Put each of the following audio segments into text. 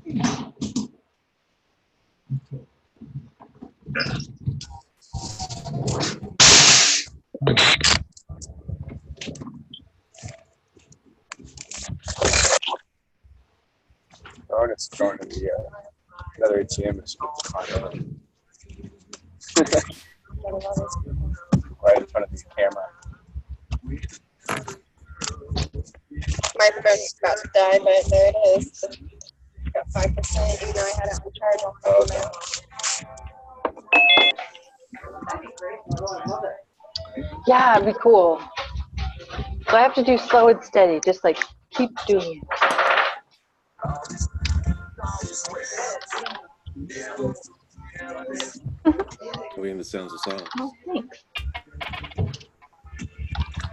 It's going to the another ATM is right in front of the camera. My phone's about to die, but there it is. Got 5%, even though I had it on charge all the time. Yeah, it'd be cool. So I have to do slow and steady, just like keep doing it. We're in the sounds of silence. Oh, thanks.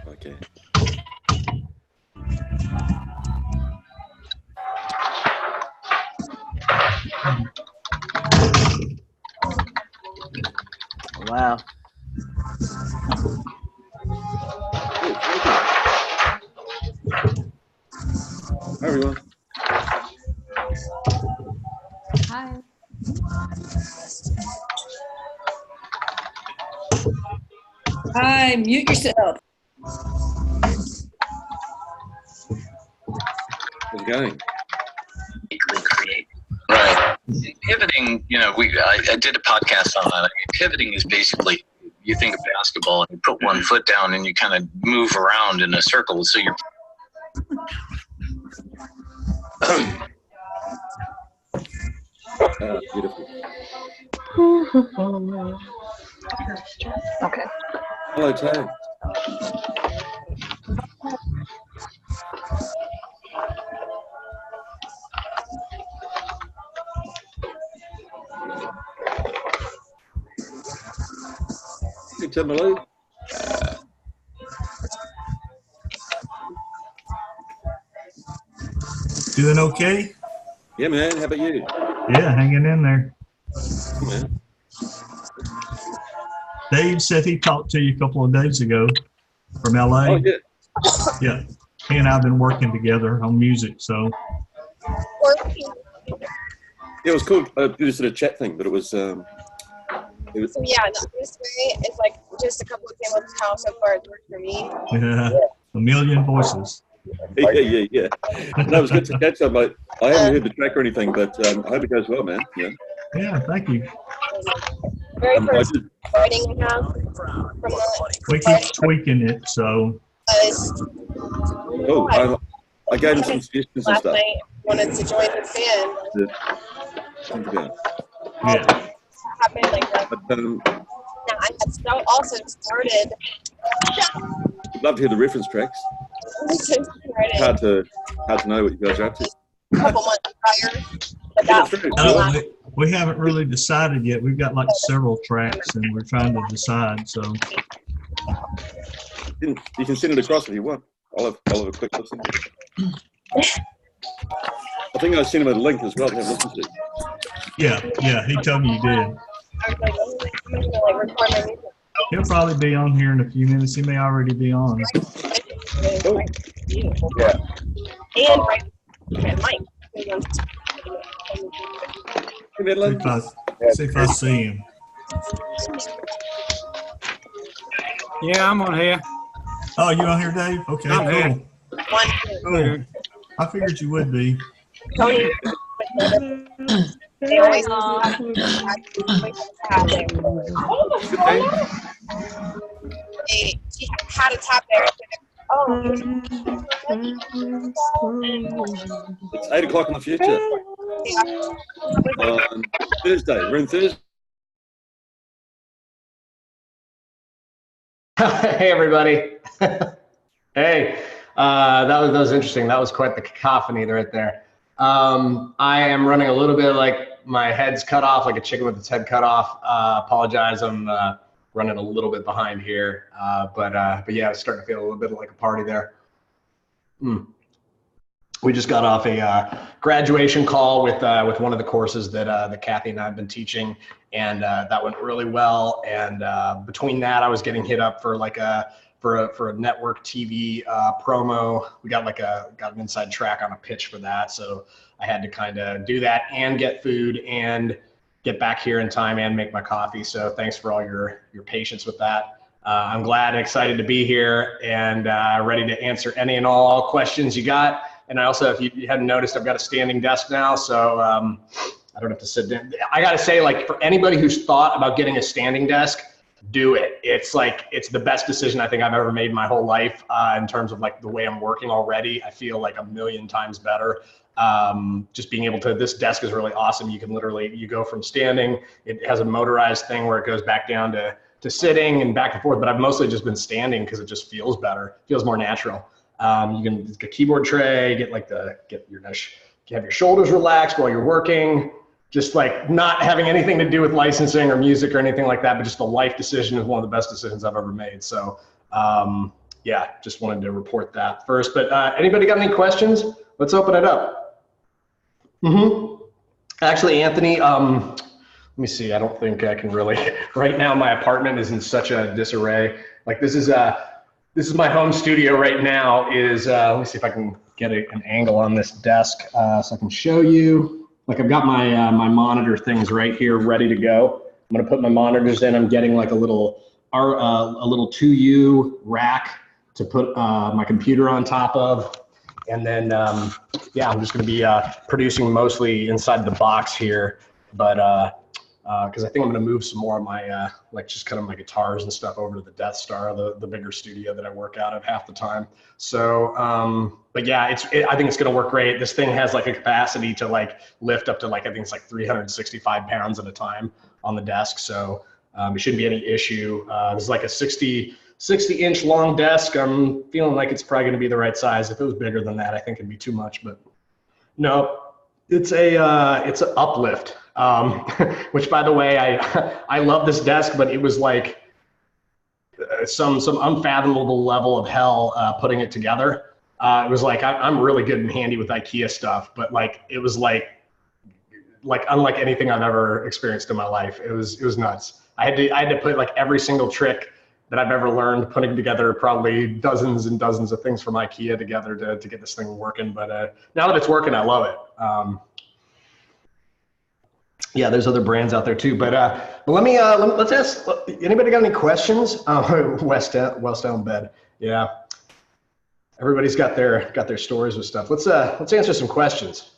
Okay. Wow. Hi, everyone. Hi. Hi, mute yourself. How's it going? Recreate. Right. Pivoting, you know, I did a podcast on that. Pivoting is basically, you think of basketball and you put one foot down and you kind of move around in a circle. So you're Beautiful. Okay. Hello, Tag. Hey, Timberlake. Doing okay? Yeah, man. How about you? Yeah, hanging in there. Hey, man. Dave said he talked to you a couple of days ago from LA. Oh, yeah. Yeah. He and I have been working together on music, so. Working. Yeah, it was cool. Just did a chat thing, but it was. So yeah, this way it's like just a couple of examples of how so far it's worked for me. Yeah, a million voices. Yeah. No, it was good to catch up. I haven't heard the track or anything, but I hope it goes well, man. Yeah. Yeah, thank you. Very first writing I have from We keep tweaking it, so. Oh, I gave him some suggestions and last stuff. night wanted to join the band. Yeah. Happened like that. But, Now I had also started. I'd love to hear the reference tracks. Hard to know what you guys are up to. A couple months prior. But that We haven't really decided yet. We've got like several tracks and we're trying to decide, so. You can send it across if you want. I'll have a quick listen. I think I sent him a link as well to have a listen to. Yeah, he told me you did. I was like, I'm going to like record my music. He'll probably be on here in a few minutes. He may already be on. Oh. Yeah. And right my mic. See if I see him. Yeah, I'm on here. Oh, you on here, Dave? Okay, I'm here. Cool. I figured you would be. Tony, they always have there. She had a tap there. It's 8 o'clock in the future. On Thursday. We're in Thursday. Hey, everybody. Hey, that was interesting. That was quite the cacophony right there. I am running a little bit like my head's cut off, like a chicken with its head cut off. Apologize. I'm running a little bit behind here. But yeah, it's starting to feel a little bit like a party there. We just got off a graduation call with one of the courses that Kathy and I have been teaching, and that went really well. And between that, I was getting hit up for like for a network TV promo. We got an inside track on a pitch for that. So I had to kind of do that and get food and get back here in time and make my coffee. So thanks for all your patience with that. I'm glad and excited to be here and ready to answer any and all questions you got. And I also, if you hadn't noticed, I've got a standing desk now, so I don't have to sit down. I gotta say, like, for anybody who's thought about getting a standing desk, do it. It's the best decision I think I've ever made in my whole life in terms of like the way I'm working already. I feel like a million times better. Just being able to, this desk is really awesome. You can literally, you go from standing, it has a motorized thing where it goes back down to sitting and back and forth, but I've mostly just been standing because it just feels better, feels more natural. You can get a keyboard tray, have your shoulders relaxed while you're working, just like not having anything to do with licensing or music or anything like that, but just a life decision is one of the best decisions I've ever made. So yeah, just wanted to report that first, but anybody got any questions? Let's open it up. Actually, Anthony, let me see. I don't think I can really, right now my apartment is in such a disarray. Like this is my home studio right now let me see if I can get an angle on this desk so I can show you. Like I've got my monitor things right here ready to go. I'm gonna put my monitors in. I'm getting like a little 2U rack to put my computer on top of. And then, yeah, I'm just gonna be producing mostly inside the box here, but because I think I'm gonna move some more of my, like just kind of my guitars and stuff over to the Death Star, the bigger studio that I work out of half the time. So, but yeah, I think it's gonna work great. This thing has like a capacity to like lift up to like, I think it's like 365 pounds at a time on the desk. So it shouldn't be any issue. This is like a 60-inch long desk. I'm feeling like it's probably gonna be the right size. If it was bigger than that, I think it'd be too much, but no, it's an uplift. Which by the way, I love this desk, but it was like some unfathomable level of hell putting it together. It was like, I'm really good and handy with IKEA stuff, but like, it was like unlike anything I've ever experienced in my life. It was nuts. I had to put like every single trick that I've ever learned, putting together probably dozens and dozens of things from IKEA together to get this thing working. But now that it's working, I love it. Yeah, there's other brands out there too, but let's ask. Anybody got any questions? West Elm Bed. Yeah, everybody's got their stories with stuff. Let's answer some questions.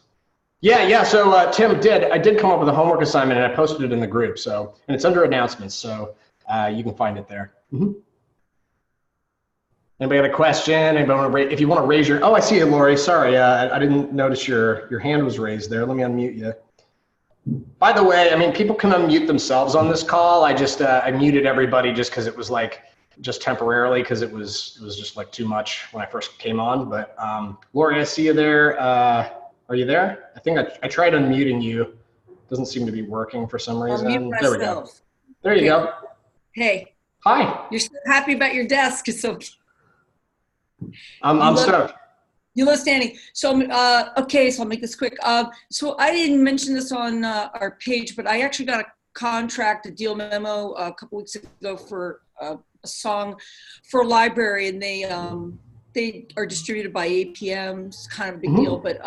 Yeah. So Tim I did come up with a homework assignment and I posted it in the group. So, and it's under announcements, so you can find it there. Anybody got a question? Anybody want to if you want to raise your? Oh, I see you, Lori. Sorry, I didn't notice your hand was raised there. Let me unmute you. By the way, I mean, people can unmute themselves on this call. I just I muted everybody just because it was like just temporarily because it was just like too much when I first came on. But Lori, I see you there. Are you there? I think I tried unmuting you. Doesn't seem to be working for some reason. There we go. There you go. Hey. Hi. You're so happy about your desk. So I'm stoked. You love standing. So, okay, so I'll make this quick. So I didn't mention this on our page, but I actually got a contract, a deal memo a couple weeks ago for a song for a library, and they are distributed by APM. It's kind of a big deal, but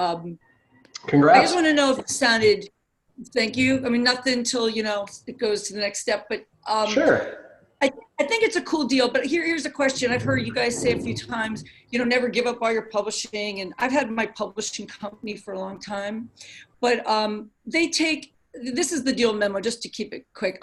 congrats. I just want to know if it sounded, thank you. I mean, nothing until, it goes to the next step, but sure. I think it's a cool deal, but here's a question. I've heard you guys say a few times, never give up all your publishing. And I've had my publishing company for a long time, but this is the deal memo, just to keep it quick.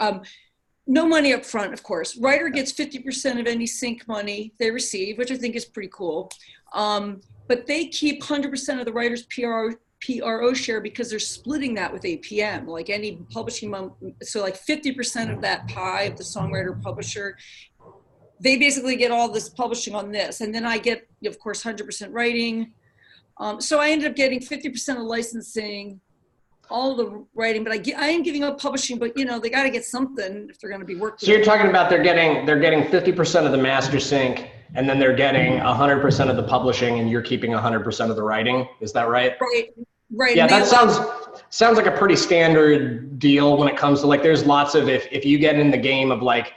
No money up front, of course. Writer gets 50% of any sync money they receive, which I think is pretty cool. But they keep 100% of the writer's PRO share because they're splitting that with APM, like any publishing. So like 50% of that pie of the songwriter publisher, they basically get all this publishing on this. And then I get, of course, 100% writing. So I ended up getting 50% of licensing, all the writing, but I am giving up publishing, but they got to get something if they're going to be working. So you're talking about they're getting 50% of the master sync, and then they're getting 100% of the publishing, and you're keeping 100% of the writing. Is that right? Right. Yeah, that sounds like a pretty standard deal when it comes to like, there's lots of, if you get in the game of like,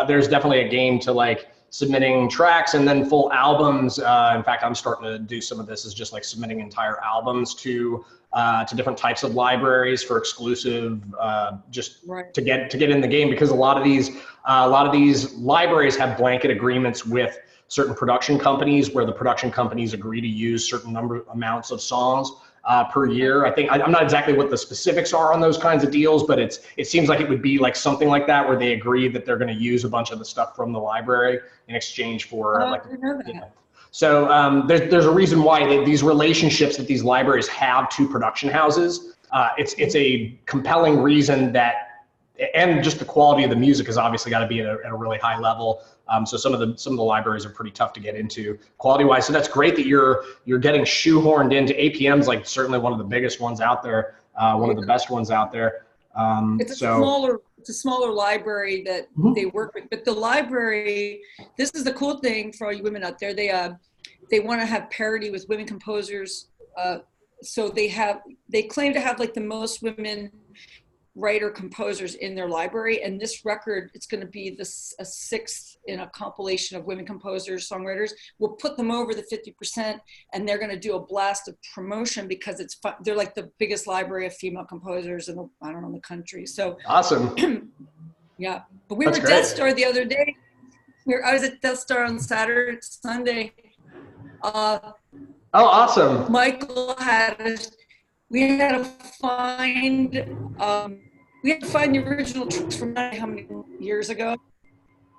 there's definitely a game to like submitting tracks and then full albums. In fact, I'm starting to do some of this is just like submitting entire albums to different types of libraries for exclusive, just Right. to get in the game, because a lot of these libraries have blanket agreements with certain production companies where the production companies agree to use certain amounts of songs per year. I think I'm not exactly what the specifics are on those kinds of deals, but it seems like it would be like something like that where they agree that they're going to use a bunch of the stuff from the library in exchange for I like. didn't know that. You know. So there's a reason why these relationships that these libraries have to production houses. It's a compelling reason that, and just the quality of the music has obviously got to be at a really high level. So some of the libraries are pretty tough to get into quality wise. So that's great that you're getting shoehorned into APM's, like certainly one of the biggest ones out there, one of the best ones out there. It's a smaller library that they work with, but the library, this is the cool thing for all you women out there. They want to have parity with women composers. So they claim to have like the most women writer composers in their library, and this record, it's going to be a sixth in a compilation of women composers, songwriters. We'll put them over the 50%, and they're going to do a blast of promotion because it's fun. They're like the biggest library of female composers in the country. So awesome. Yeah, but we That's were great. Death Star the other day. I was at Death Star on Sunday. Oh, awesome. Michael we had to find the original tracks from how many years ago,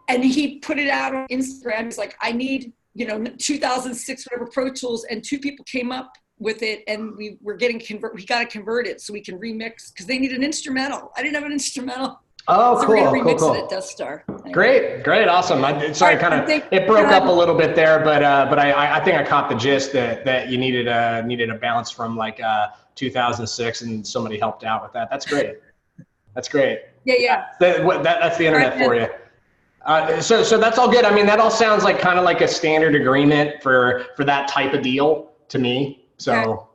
and he put it out on Instagram. He's like, I need 2006 whatever Pro Tools, and two people came up with it, and we got to convert it so we can remix because they need an instrumental. I didn't have an instrumental. Oh, So cool, we're gonna remix cool. it at Death Star. Anyway. Great, awesome. Sorry, it broke up a little bit there, but I think I caught the gist that you needed a balance from like 2006, and somebody helped out with that. That's great. Yeah. That's the internet for you. So that's all good. I mean, that all sounds like kind of like a standard agreement for that type of deal to me. So. Okay.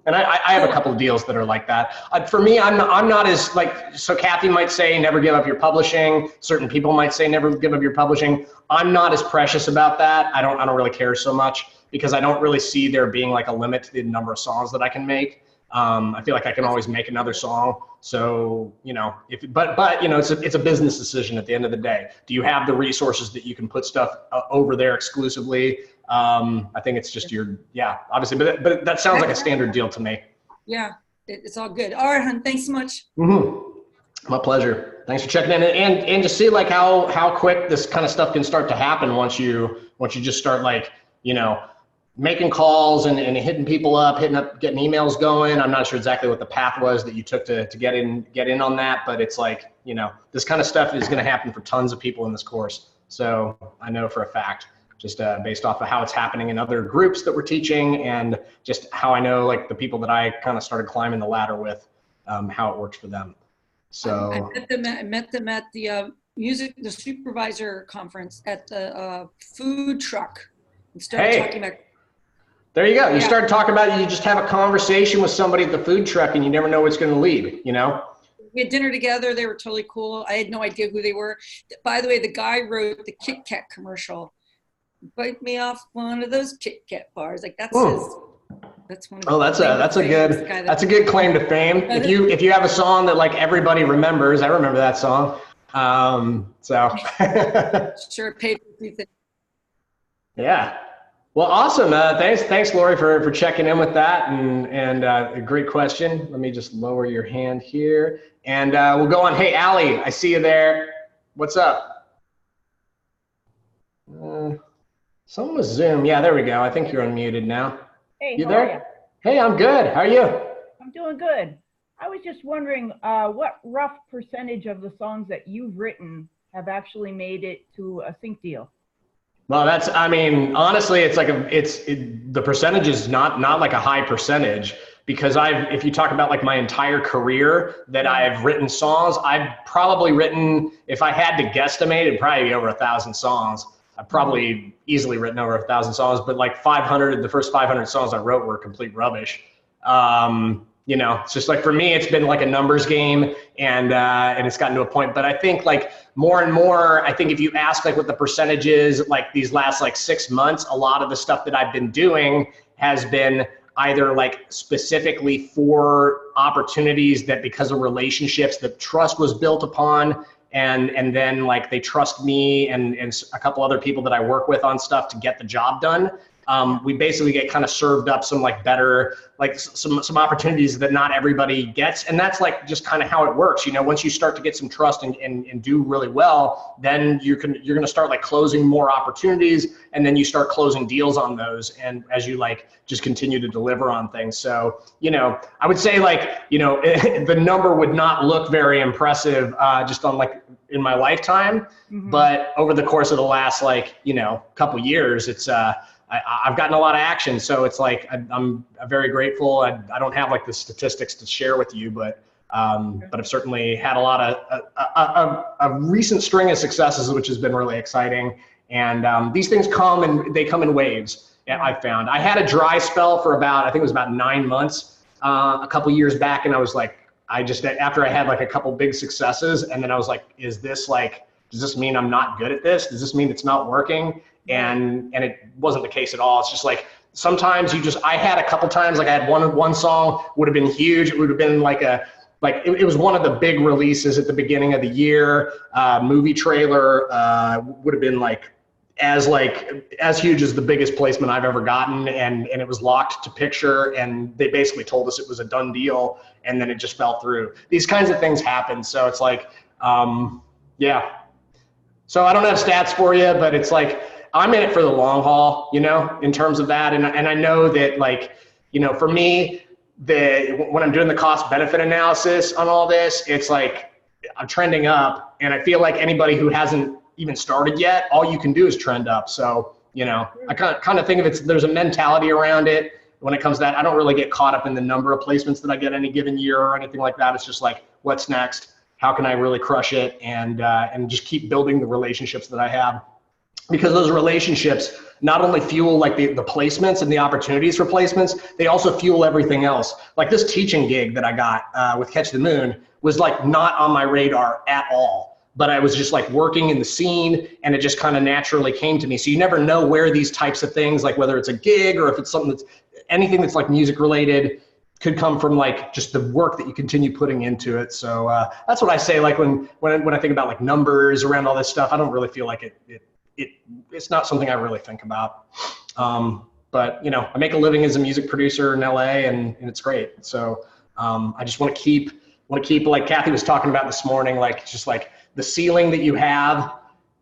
And I have a couple of deals that are like that. For me, I'm not as like, so Kathy might say never give up your publishing. Certain people might say never give up your publishing. I'm not as precious about that. I don't really care so much because I don't really see there being like a limit to the number of songs that I can make. I feel like I can always make another song. So, it's a business decision at the end of the day. Do you have the resources that you can put stuff over there exclusively? I think it's just obviously, but that sounds like a standard deal to me. Yeah, it's all good. All right, hon, thanks so much. My pleasure. Thanks for checking in and just see like how quick this kind of stuff can start to happen once you just start like, making calls and hitting people up, getting emails going. I'm not sure exactly what the path was that you took to get in on that, but it's like, this kind of stuff is going to happen for tons of people in this course. So I know for a fact, just based off of how it's happening in other groups that we're teaching and just how I know like the people that I kind of started climbing the ladder with, how it works for them. So I met them at the the supervisor conference at the food truck and started talking about. There you go. You start talking about it, you just have a conversation with somebody at the food truck and you never know what's going to lead, We had dinner together. They were totally cool. I had no idea who they were. By the way, the guy wrote the Kit Kat commercial. Bite me off one of those Kit Kat bars. Like that's one of that's a good claim to fame. If you have a song that like everybody remembers, I remember that song. Sure paid for everything. Yeah. Well, awesome. Thanks, Lori, for checking in with that, and a great question. Let me just lower your hand here, and we'll go on. Hey, Allie, I see you there. What's up? Someone was Zoom. Yeah, there we go. I think you're unmuted now. Hey, you how there? are you? Hey, I'm good. How are you? I'm doing good. I was just wondering what rough percentage of the songs that you've written have actually made it to a sync deal? Well, honestly, it's like the percentage is not like a high percentage because if you talk about like my entire career that I've written songs, I've probably written, if I had to guesstimate, it'd probably be over 1,000 songs. I've probably easily written over 1,000 songs, but like the first 500 songs I wrote were complete rubbish. You know, it's just like, for me, it's been like a numbers game, and it's gotten to a point. But I think like more and more, I think if you ask like what the percentage is, like these last like 6 months, a lot of the stuff that I've been doing has been either like specifically for opportunities that, because of relationships, the trust was built upon, and then like they trust me and a couple other people that I work with on stuff to get the job done. We basically get kind of served up some like better, like some opportunities that not everybody gets. And that's like just kind of how it works. You know, once you start to get some trust and do really well, then you're going to start like closing more opportunities, and then you start closing deals on those. And as you like just continue to deliver on things. So, you know, I would say like, you know, the number would not look very impressive just on like in my lifetime, but over the course of the last like, you know, couple years, it's I've gotten a lot of action. So it's like, I'm very grateful. I don't have like the statistics to share with you, but I've certainly had a lot of a recent string of successes, which has been really exciting. And these things come in waves. I've found I had a dry spell for about, I think it was about 9 months, a couple years back. And I was like, after I had like a couple big successes, and then I was like, does this mean I'm not good at this? Does this mean it's not working? And it wasn't the case at all. It's just like, sometimes I had a couple times, like I had one song would have been huge. It would have been like it was one of the big releases at the beginning of the year. Movie trailer would have been like as huge as the biggest placement I've ever gotten. And it was locked to picture, and they basically told us it was a done deal, and then it just fell through. These kinds of things happen. So it's like, yeah. So I don't have stats for you, but it's like, I'm in it for the long haul, you know, in terms of that. And I know that, like, you know, for me, when I'm doing the cost benefit analysis on all this, it's like I'm trending up, and I feel like anybody who hasn't even started yet, all you can do is trend up. So, you know, I kind of think of there's a mentality around it when it comes to that. I don't really get caught up in the number of placements that I get any given year or anything like that. It's just like, what's next? How can I really crush it? And just keep building the relationships that I have. Because those relationships not only fuel like the placements and the opportunities for placements, they also fuel everything else. Like this teaching gig that I got with Catch the Moon was like not on my radar at all, but I was just like working in the scene, and it just kind of naturally came to me. So you never know where these types of things, like whether it's a gig or if it's something anything that's like music related, could come from like just the work that you continue putting into it. So that's what I say. Like when I think about like numbers around all this stuff, I don't really feel like it's not something I really think about. But you know, I make a living as a music producer in LA, and it's great. So I just want to keep like Kathy was talking about this morning, like just like the ceiling that you have,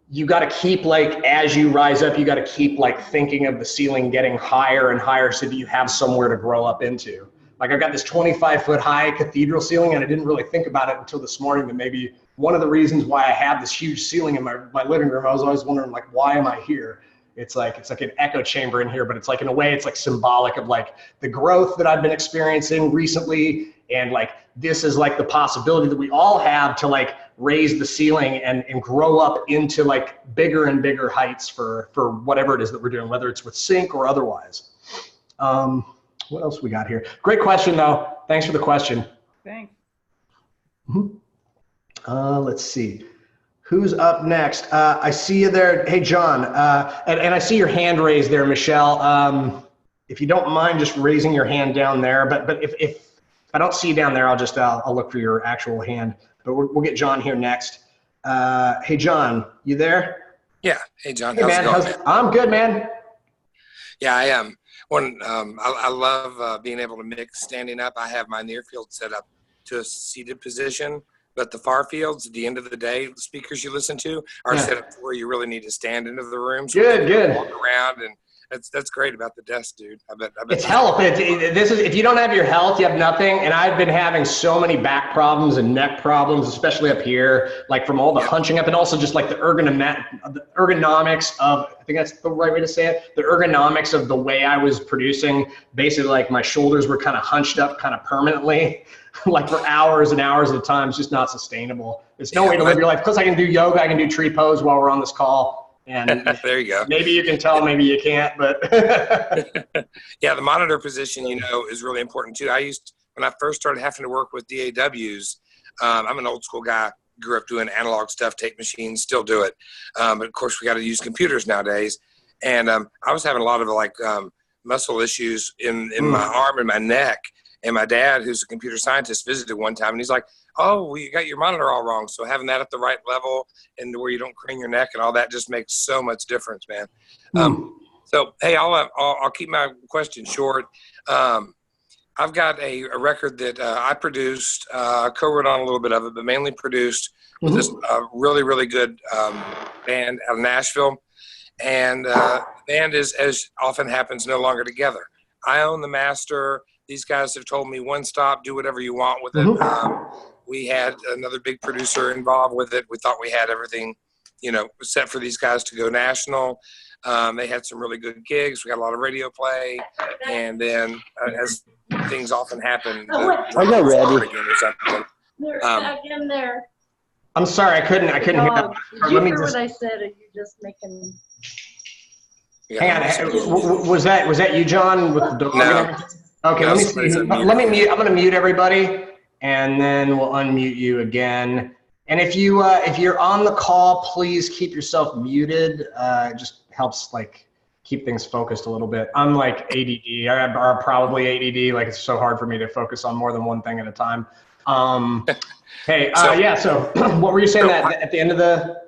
you got to keep like, as you rise up, you got to keep like thinking of the ceiling getting higher and higher so that you have somewhere to grow up into. Like I've got this 25-foot high cathedral ceiling, and I didn't really think about it until this morning, that maybe one of the reasons why I have this huge ceiling in my living room, I was always wondering like, why am I here? It's like an echo chamber in here, but it's like, in a way, it's like symbolic of like the growth that I've been experiencing recently. And like, this is like the possibility that we all have to like raise the ceiling and grow up into like bigger and bigger heights for whatever it is that we're doing, whether it's with sync or otherwise. What else we got here? Great question though. Thanks for the question. Thanks. Let's see. Who's up next? I see you there. Hey, John. And I see your hand raised there, Michelle. If you don't mind just raising your hand down there, but if I don't see you down there, I'll look for your actual hand. But we'll get John here next. Hey, John, you there? Yeah. Hey, John. Hey, how's it going? I'm good, man. Yeah, I am. I love being able to mix standing up. I have my near field set up to a seated position, but the far fields, at the end of the day, the speakers you listen to are set up to where you really need to stand into the room. So good. Walk around, and that's great about the desk, dude. I bet it's health. If you don't have your health, you have nothing. And I've been having so many back problems and neck problems, especially up here, like from all the hunching up, and also just like the ergonomics of, I think that's the right way to say it, the ergonomics of the way I was producing. Basically, like my shoulders were kind of hunched up kind of permanently, like for hours and hours at a time. It's just not sustainable. There's no way to live your life. Because I can do yoga, I can do tree pose while we're on this call. And there you go. Maybe you can tell, maybe you can't, but yeah, the monitor position, is really important too. I used when I first started having to work with DAWs, I'm an old school guy, grew up doing analog stuff, tape machines, still do it. But of course we got to use computers nowadays. And I was having a lot of like muscle issues in my arm and my neck. And my dad, who's a computer scientist, visited one time, and he's like, "Oh, well, you got your monitor all wrong. So having that at the right level and where you don't crane your neck and all that just makes so much difference, man." So hey, I'll keep my question short. I've got a record that I produced, co-wrote on a little bit of it, but mainly produced with this really, really good band out of Nashville. And the band is, as often happens, no longer together. I own the master. These guys have told me, one stop, do whatever you want with it. We had another big producer involved with it. We thought we had everything, set for these guys to go national. They had some really good gigs. We got a lot of radio play. And then as things often happen, I got ready. again or something. They're back in there. I'm sorry, I couldn't hear that. Did you hear what I said? Are you just making? Hang on. Was that you, John, with the dog? No. And everything? Okay, No, let me see. Let me mute. I'm going to mute everybody, and then we'll unmute you again. And if you're on the call, please keep yourself muted. It just helps keep things focused a little bit. I'm like ADD. Or probably ADD. Like, it's so hard for me to focus on more than one thing at a time. Hey, so what were you saying at the end of the?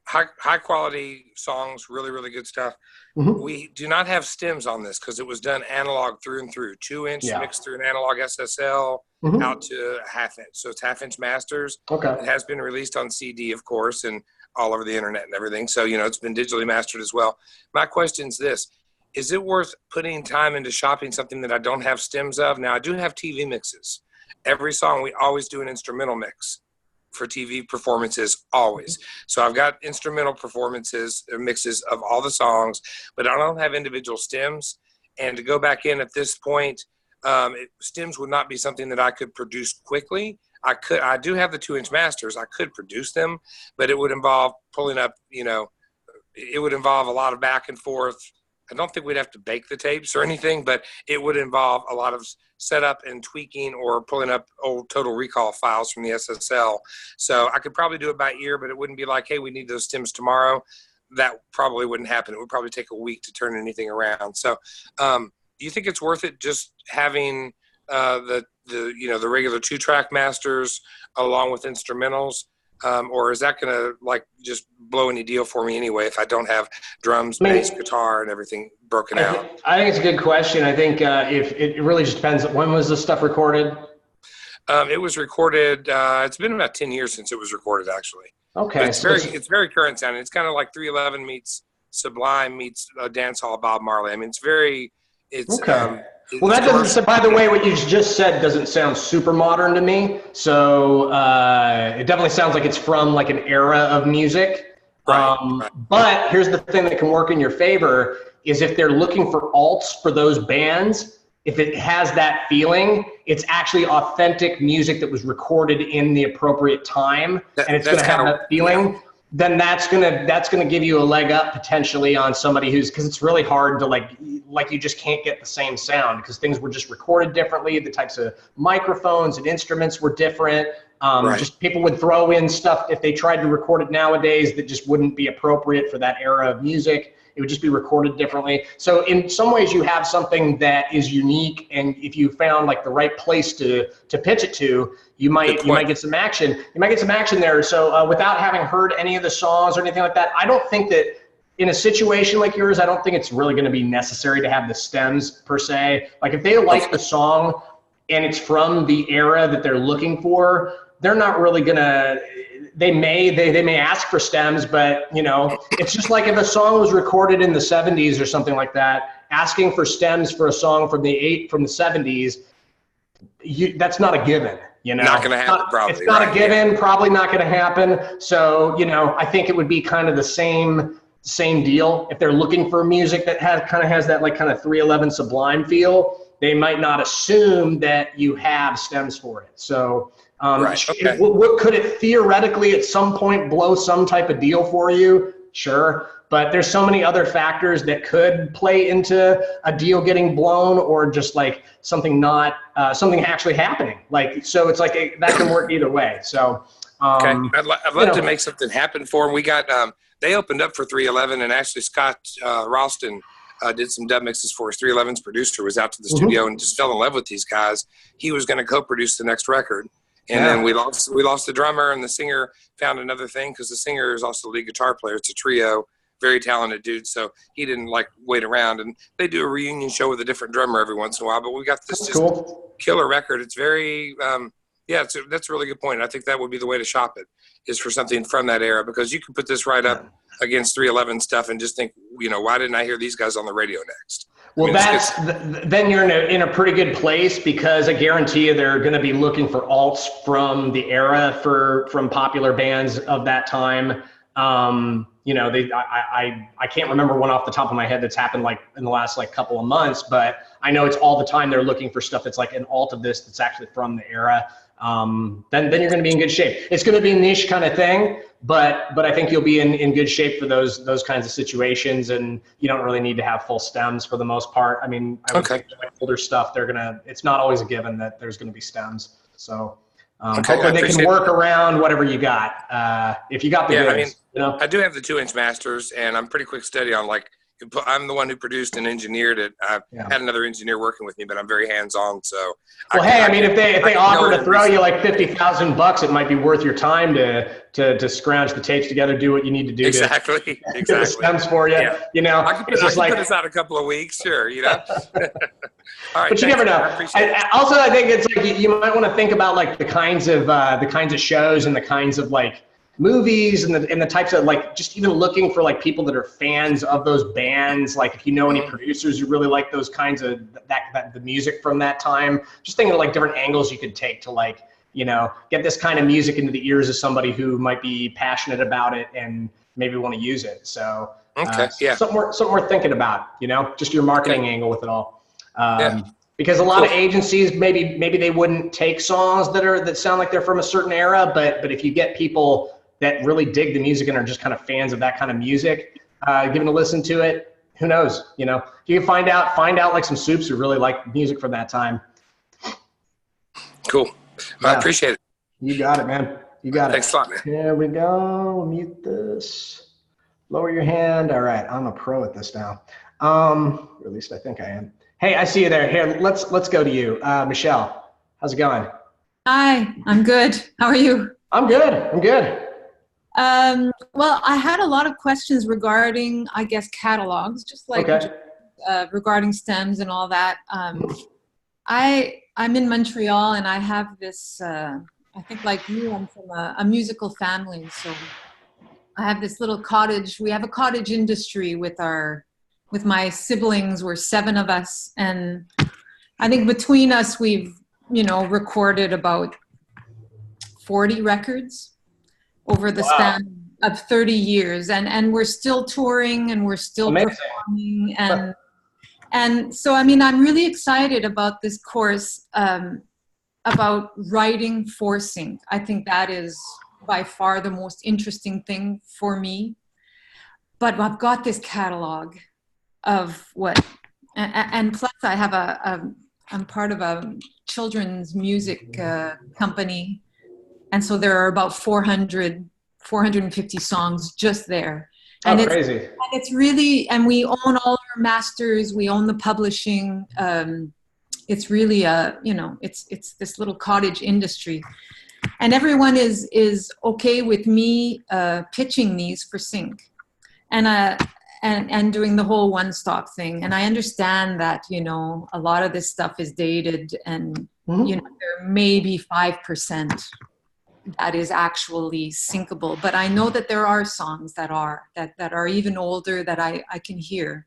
High quality songs, really, really good stuff. We do not have stems on this because it was done analog through and through, 2-inch mixed through an analog SSL out to half-inch. So it's half-inch masters. Okay. It has been released on CD, of course, and all over the internet and everything. So, it's been digitally mastered as well. My question is this: is it worth putting time into shopping something that I don't have stems of? Now, I do have TV mixes. Every song, we always do an instrumental mix for TV performances, always. So I've got instrumental performances or mixes of all the songs, but I don't have individual stems. And to go back in at this point, stems would not be something that I could produce quickly. I do have the 2-inch masters. I could produce them, but it would involve pulling up, it would involve a lot of back and forth. I don't think we'd have to bake the tapes or anything, but it would involve a lot of setup and tweaking or pulling up old Total Recall files from the SSL. So I could probably do it by ear, but it wouldn't be like, hey, we need those stems tomorrow. That probably wouldn't happen. It would probably take a week to turn anything around. So do you think it's worth it just having the regular 2-track masters along with instrumentals? Or is that going to just blow any deal for me anyway if I don't have drums, bass, guitar, and everything broken out? I think it's a good question. I think if it really just depends. When was this stuff recorded? It was recorded. It's been about 10 years since it was recorded, actually. Okay. But it's very current sounding. It's kind of like 311 meets Sublime meets Dance Hall Bob Marley. I mean, it's okay. Well, that doesn't. So by the way, what you just said doesn't sound super modern to me. So it definitely sounds like it's from an era of music. Right. But here's the thing that can work in your favor is if they're looking for alts for those bands. If it has that feeling, it's actually authentic music that was recorded in the appropriate time, and it's going to have that feeling. Yeah. Then that's gonna give you a leg up potentially on somebody because it's really hard to you just can't get the same sound because things were just recorded differently. The types of microphones and instruments were different. Just people would throw in stuff if they tried to record it nowadays that just wouldn't be appropriate for that era of music. It would just be recorded differently. So in some ways you have something that is unique, and if you found the right place to pitch it to, you might get some action. You might get some action there. So without having heard any of the songs or anything like that, I don't think that in a situation like yours, I don't think it's really going to be necessary to have the stems per se. If they like the song and it's from the era that they're looking for, they're not really gonna. They may ask for stems, but it's just like if a song was recorded in the 70s or something like that, asking for stems for a song from the 70s, that's not a given. Not going to happen. Probably it's not a given. Probably not going to happen. So I think it would be kind of the same deal if they're looking for music that has that 311 Sublime feel. They might not assume that you have stems for it. So. Okay. Could it theoretically at some point blow some type of deal for you? sure. But there's so many other factors that could play into a deal getting blown, or just like something not, something actually happening. Like, so it's like that can work either way. So, okay, I'd love to make something happen for them. We got, they opened up for 311, and actually Scott Ralston did some dub mixes for us. 311's producer was out to the studio and just fell in love with these guys. He was going to co-produce the next record. And then we lost the drummer, and the singer found another thing, because the singer is also the lead guitar player. It's a trio, very talented dude. So he didn't like wait around, and they do a reunion show with a different drummer every once in a while. But we got this killer record. It's very, that's a really good point. I think that would be the way to shop it, is for something from that era, because you can put this right up against 311 stuff and just think, why didn't I hear these guys on the radio next? Well, then you're in a pretty good place, because I guarantee you they're going to be looking for alts from the era from popular bands of that time. I can't remember one off the top of my head that's happened like in the last like couple of months, but I know it's all the time they're looking for stuff that's like an alt of this that's actually from the era. Then you're going to be in good shape. It's going to be a niche kind of thing, but I think you'll be in good shape for those kinds of situations, and you don't really need to have full stems for the most part. I mean, I would think like older stuff, it's not always a given that there's going to be stems. So hopefully they can work around whatever you got. If you got the goods, I do have the 2-inch masters, and I'm pretty quick steady on like, I'm the one who produced and engineered it. I had another engineer working with me, but I'm very hands-on. So, well, if they offer to throw you like $50,000, it might be worth your time to scrounge the tapes together, do what you need to do. Exactly. Get the stems for you. Yeah. I can put this out a couple of weeks, sure. All right, but you never know. I think it's like you might want to think about like the kinds of shows and the kinds of like movies and the types of like, just even looking for like people that are fans of those bands. Like if you know any producers who really like those kinds of the music from that time, just thinking of like different angles you could take to like, get this kind of music into the ears of somebody who might be passionate about it and maybe want to use it. So something worth thinking about, just your marketing angle with it all. Because a lot of agencies, maybe they wouldn't take songs that sound like they're from a certain era, but if you get people that really dig the music and are just kind of fans of that kind of music, giving a listen to it, who knows? You can find out like some soups who really like music from that time. Cool. I appreciate it. You got it, man. You got it. Thanks a lot, man. Here we go. We'll mute this. Lower your hand. All right. I'm a pro at this now. Or at least I think I am. Hey, I see you there. Here, let's go to you. Michelle, how's it going? Hi, I'm good. How are you? I'm good. Well, I had a lot of questions regarding, I guess, catalogs, just like regarding stems and all that. I'm in Montreal, and I have this, I think like you, I'm from a musical family. So I have this little cottage. We have a cottage industry with my siblings. We're 7 of us. And I think between us, we've, recorded about 40 records over the span of 30 years. And we're still touring, and we're still performing. And so, I mean, I'm really excited about this course about writing for sync. I think that is by far the most interesting thing for me. But I've got this catalog of and plus I have I'm part of a children's music company. And so there are about 450 songs just there. And it's really, and we own all our masters, we own the publishing. It's really it's this little cottage industry. And everyone is okay with me pitching these for sync. And doing the whole one-stop thing. And I understand that, a lot of this stuff is dated, and, there may be 5% that is actually syncable. But I know that there are songs that are even older that I can hear.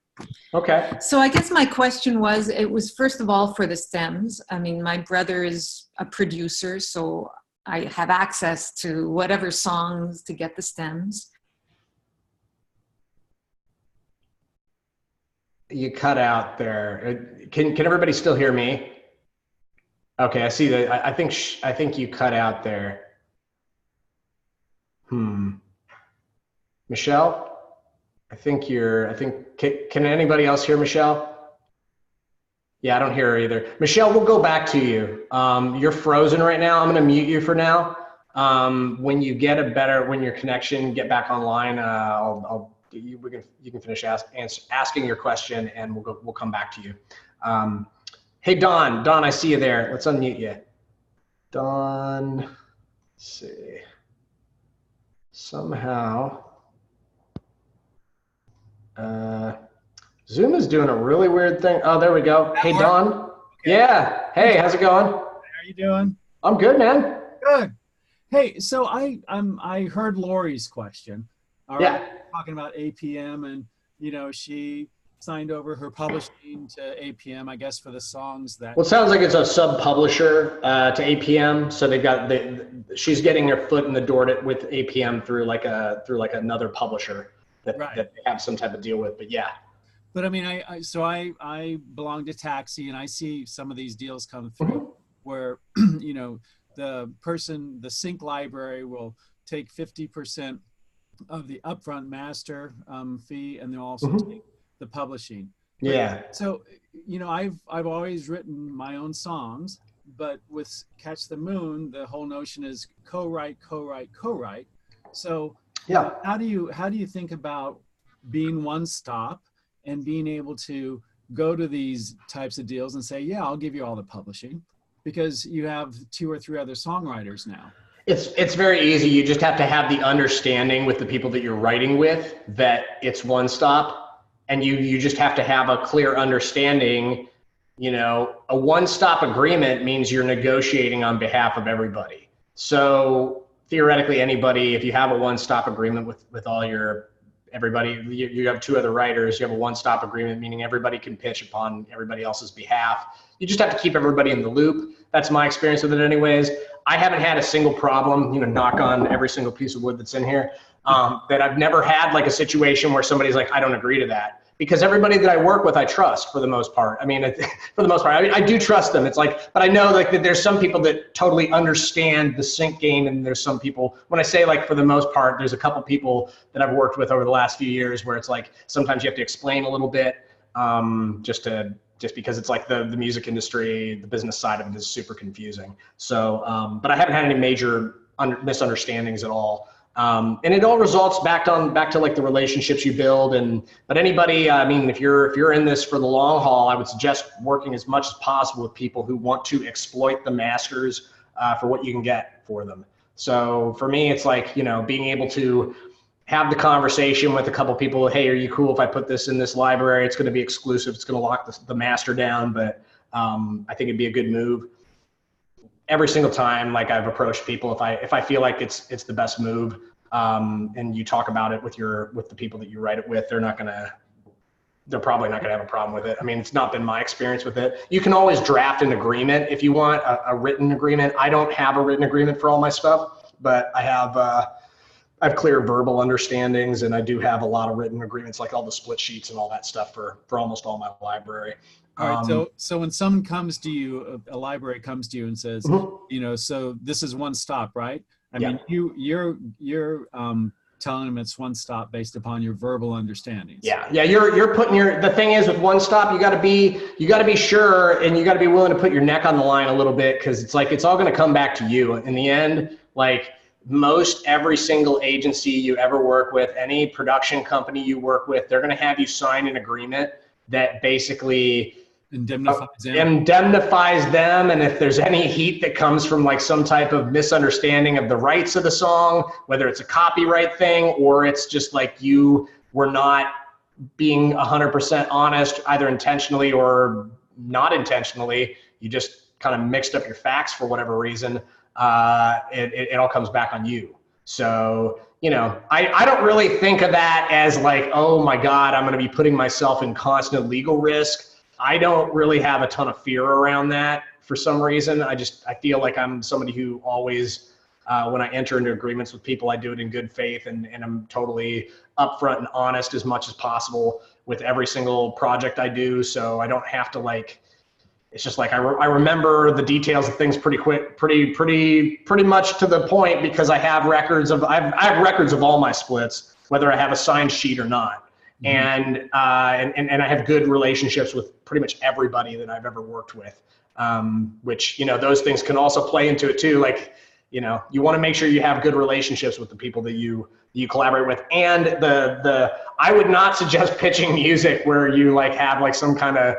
Okay. So I guess my question was, it was first of all for the stems. I mean, my brother is a producer, so I have access to whatever songs to get the stems. You cut out there. Can everybody still hear me? Okay, I see that. I think you cut out there. Michelle? Can anybody else hear Michelle? Yeah, I don't hear her either. Michelle, we'll go back to you. You're frozen right now. I'm going to mute you for now. When you get when your connection get back online, you can finish asking your question, and we'll come back to you. Hey, Don, I see you there. Let's unmute you. Don, let's see. Somehow, Zoom is doing a really weird thing. Oh, there we go. Hey, Don. Okay. Yeah. Hey, how's it going? How are you doing? I'm good, man. Good. Hey, so I heard Lori's question. All right. Yeah. Talking about APM, and she signed over her publishing to APM, I guess, for the songs that. Well, it sounds like it's a sub-publisher to APM, so they've got she's getting her foot in the door with APM through another publisher that they have some type of deal with. But yeah. But I mean, I belong to Taxi, and I see some of these deals come through where the sync library will take 50% of the upfront master fee, and they'll also take the publishing. Yeah. So, I've always written my own songs, but with Catch the Moon, the whole notion is co-write. So yeah, how do you think about being one stop and being able to go to these types of deals and say, yeah, I'll give you all the publishing, because you have 2 or 3 other songwriters now? It's very easy. You just have to have the understanding with the people that you're writing with that it's one stop, and you just have to have a clear understanding. A one-stop agreement means you're negotiating on behalf of everybody. So theoretically, anybody, if you have a one-stop agreement with all everybody, you have 2 other writers, you have a one-stop agreement, meaning everybody can pitch upon everybody else's behalf. You just have to keep everybody in the loop. That's my experience with it anyways. I haven't had a single problem, knock on every single piece of wood that's in here, that I've never had like a situation where somebody's like, I don't agree to that. Because everybody that I work with, I trust for the most part. I mean, for the most part, I do trust them. It's like, but I know like that there's some people that totally understand the sync game, and there's some people, when I say like for the most part, there's a couple people that I've worked with over the last few years where it's like, sometimes you have to explain a little bit, just because it's like the music industry, the business side of it is super confusing. So, but I haven't had any major misunderstandings at all. And it all results back to like the relationships you build. But anybody, I mean, if you're in this for the long haul, I would suggest working as much as possible with people who want to exploit the masters for what you can get for them. So for me, it's like, being able to have the conversation with a couple people. Hey, are you cool if I put this in this library? It's going to be exclusive. It's going to lock the master down, but I think it'd be a good move. Every single time, like I've approached people, if I feel like it's the best move, and you talk about it with the people that you write it with, they're probably not gonna have a problem with it. I mean, it's not been my experience with it. You can always draft an agreement if you want a written agreement. I don't have a written agreement for all my stuff, but I have clear verbal understandings, and I do have a lot of written agreements, like all the split sheets and all that stuff for almost all my library. All right. So when someone comes to you, a library comes to you and says, so this is one stop, right? I mean, you're telling them it's one stop based upon your verbal understandings. Yeah. You're putting the thing is with one stop, you got to be sure, and you got to be willing to put your neck on the line a little bit, because it's like it's all going to come back to you in the end. Like every single agency you ever work with, any production company you work with, they're going to have you sign an agreement that basically indemnifies them. And if there's any heat that comes from like some type of misunderstanding of the rights of the song, whether it's a copyright thing or it's just like you were not being 100% honest, either intentionally or not intentionally, you just kind of mixed up your facts for whatever reason, it all comes back on you. So, I don't really think of that as like, oh my God, I'm going to be putting myself in constant legal risk. I don't really have a ton of fear around that for some reason. I feel like I'm somebody who always, when I enter into agreements with people, I do it in good faith, and I'm totally upfront and honest as much as possible with every single project I do. So I don't have to like, it's just like, I remember the details of things pretty quick, pretty much to the point, because I have records of all my splits, whether I have a signed sheet or not. and I have good relationships with pretty much everybody that I've ever worked with. Which, you know, those things can also play into it too. Like, you know, you want to make sure you have good relationships with the people that you collaborate with. And I would not suggest pitching music where you like have like some kind of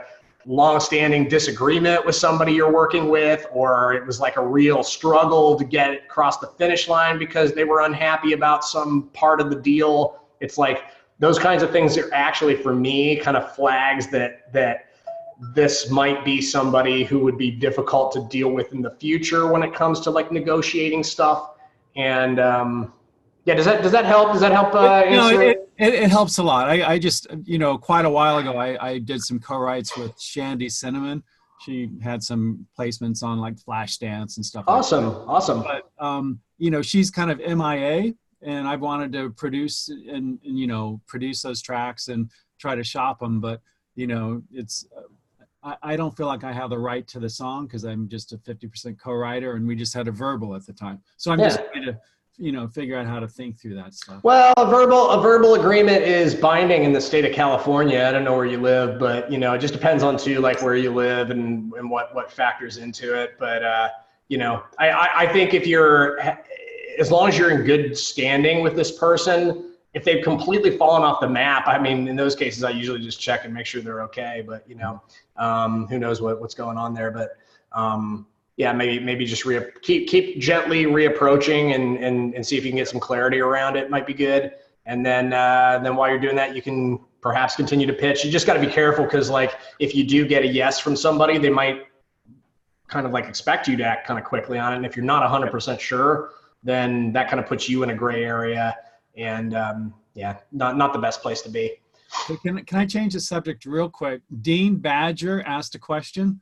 long-standing disagreement with somebody you're working with, or it was like a real struggle to get across the finish line because they were unhappy about some part of the deal. It's like those kinds of things are actually, for me, kind of flags that this might be somebody who would be difficult to deal with in the future when it comes to like negotiating stuff. And yeah, does that help? Does that help? Answer? It helps a lot. I just, you know, quite a while ago, I did some co-writes with Shandy Cinnamon. She had some placements on like Flashdance and stuff. Awesome, like that. awesome. But you know, she's kind of MIA, and I've wanted to produce and you know, produce those tracks and try to shop them, but you know, it's. I don't feel like I have the right to the song because I'm just a 50% co-writer, and we just had a verbal at the time. So I'm just trying to, you know, figure out how to think through that stuff. Well, a verbal agreement is binding in the state of California. I don't know where you live, but you know, it just depends on too, like where you live and what factors into it. But you know, I think if you're, as long as you're in good standing with this person, if they've completely fallen off the map, I mean, in those cases, I usually just check and make sure they're okay. But you know, who knows what's going on there? But yeah, maybe just keep gently reapproaching and see if you can get some clarity around it. Might be good. And then while you're doing that, you can perhaps continue to pitch. You just got to be careful because like if you do get a yes from somebody, they might kind of like expect you to act kind of quickly on it. And if you're not 100% sure, then that kind of puts you in a gray area. And yeah, not the best place to be. So can I change the subject real quick? Dean Badger asked a question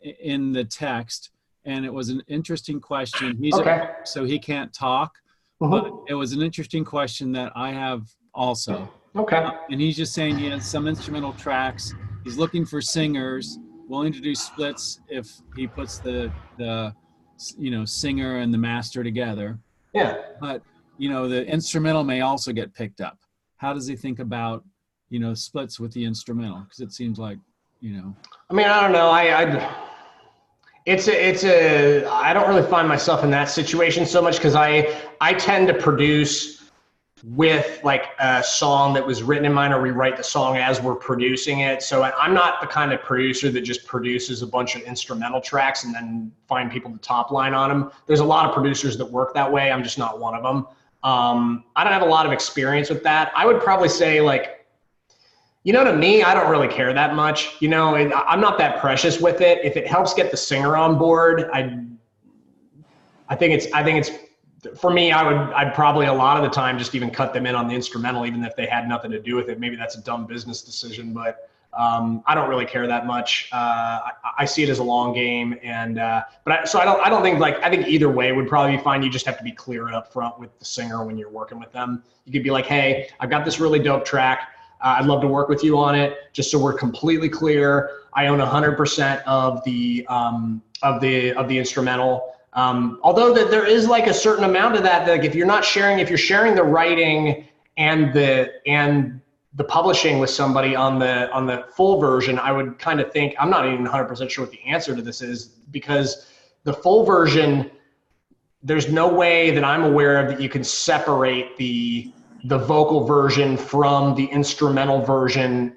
in the text, and it was an interesting question. He's okay. So he can't talk, but it was an interesting question that I have also. Okay. And he's just saying he has some instrumental tracks. He's looking for singers, willing to do splits if he puts the you know, singer and the master together. Yeah. But you know, the instrumental may also get picked up. How does he think about, you know, splits with the instrumental? Because it seems like, you know. I mean, I don't know. I don't really find myself in that situation so much because I tend to produce with like a song that was written in mind, or rewrite the song as we're producing it. So I'm not the kind of producer that just produces a bunch of instrumental tracks and then find people to top line on them. There's a lot of producers that work that way. I'm just not one of them. I don't have a lot of experience with that. I would probably say like, you know, to me, I don't really care that much. You know, I'm not that precious with it. If it helps get the singer on board, I think it's for me, I'd probably a lot of the time just even cut them in on the instrumental, even if they had nothing to do with it. Maybe that's a dumb business decision, but I don't really care that much. I see it as a long game, and I don't think like, I think either way would probably be fine. You just have to be clear up front with the singer when you're working with them. You could be like, hey, I've got this really dope track. I'd love to work with you on it, just so we're completely clear. I own 100% of the instrumental. Although that there is like a certain amount of that, like if you're sharing the writing and the publishing with somebody on the full version, I would kind of think, I'm not even 100% sure what the answer to this is, because the full version, there's no way that I'm aware of that you can separate the vocal version from the instrumental version,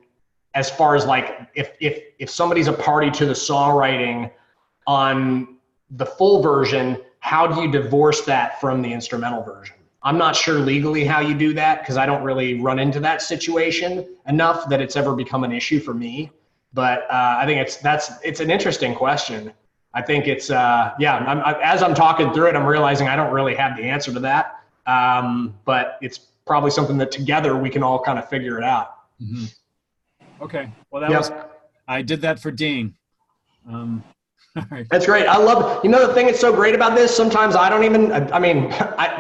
as far as like if somebody's a party to the songwriting on the full version, how do you divorce that from the instrumental version? I'm not sure legally how you do that, because I don't really run into that situation enough that it's ever become an issue for me. But I think it's an interesting question. I think it's as I'm talking through it, I'm realizing I don't really have the answer to that. But it's probably something that together we can all kind of figure it out. Mm-hmm. Okay. Well, I did that for Dean. All right. That's great. I love it. You know, the thing that's so great about this, sometimes I don't even,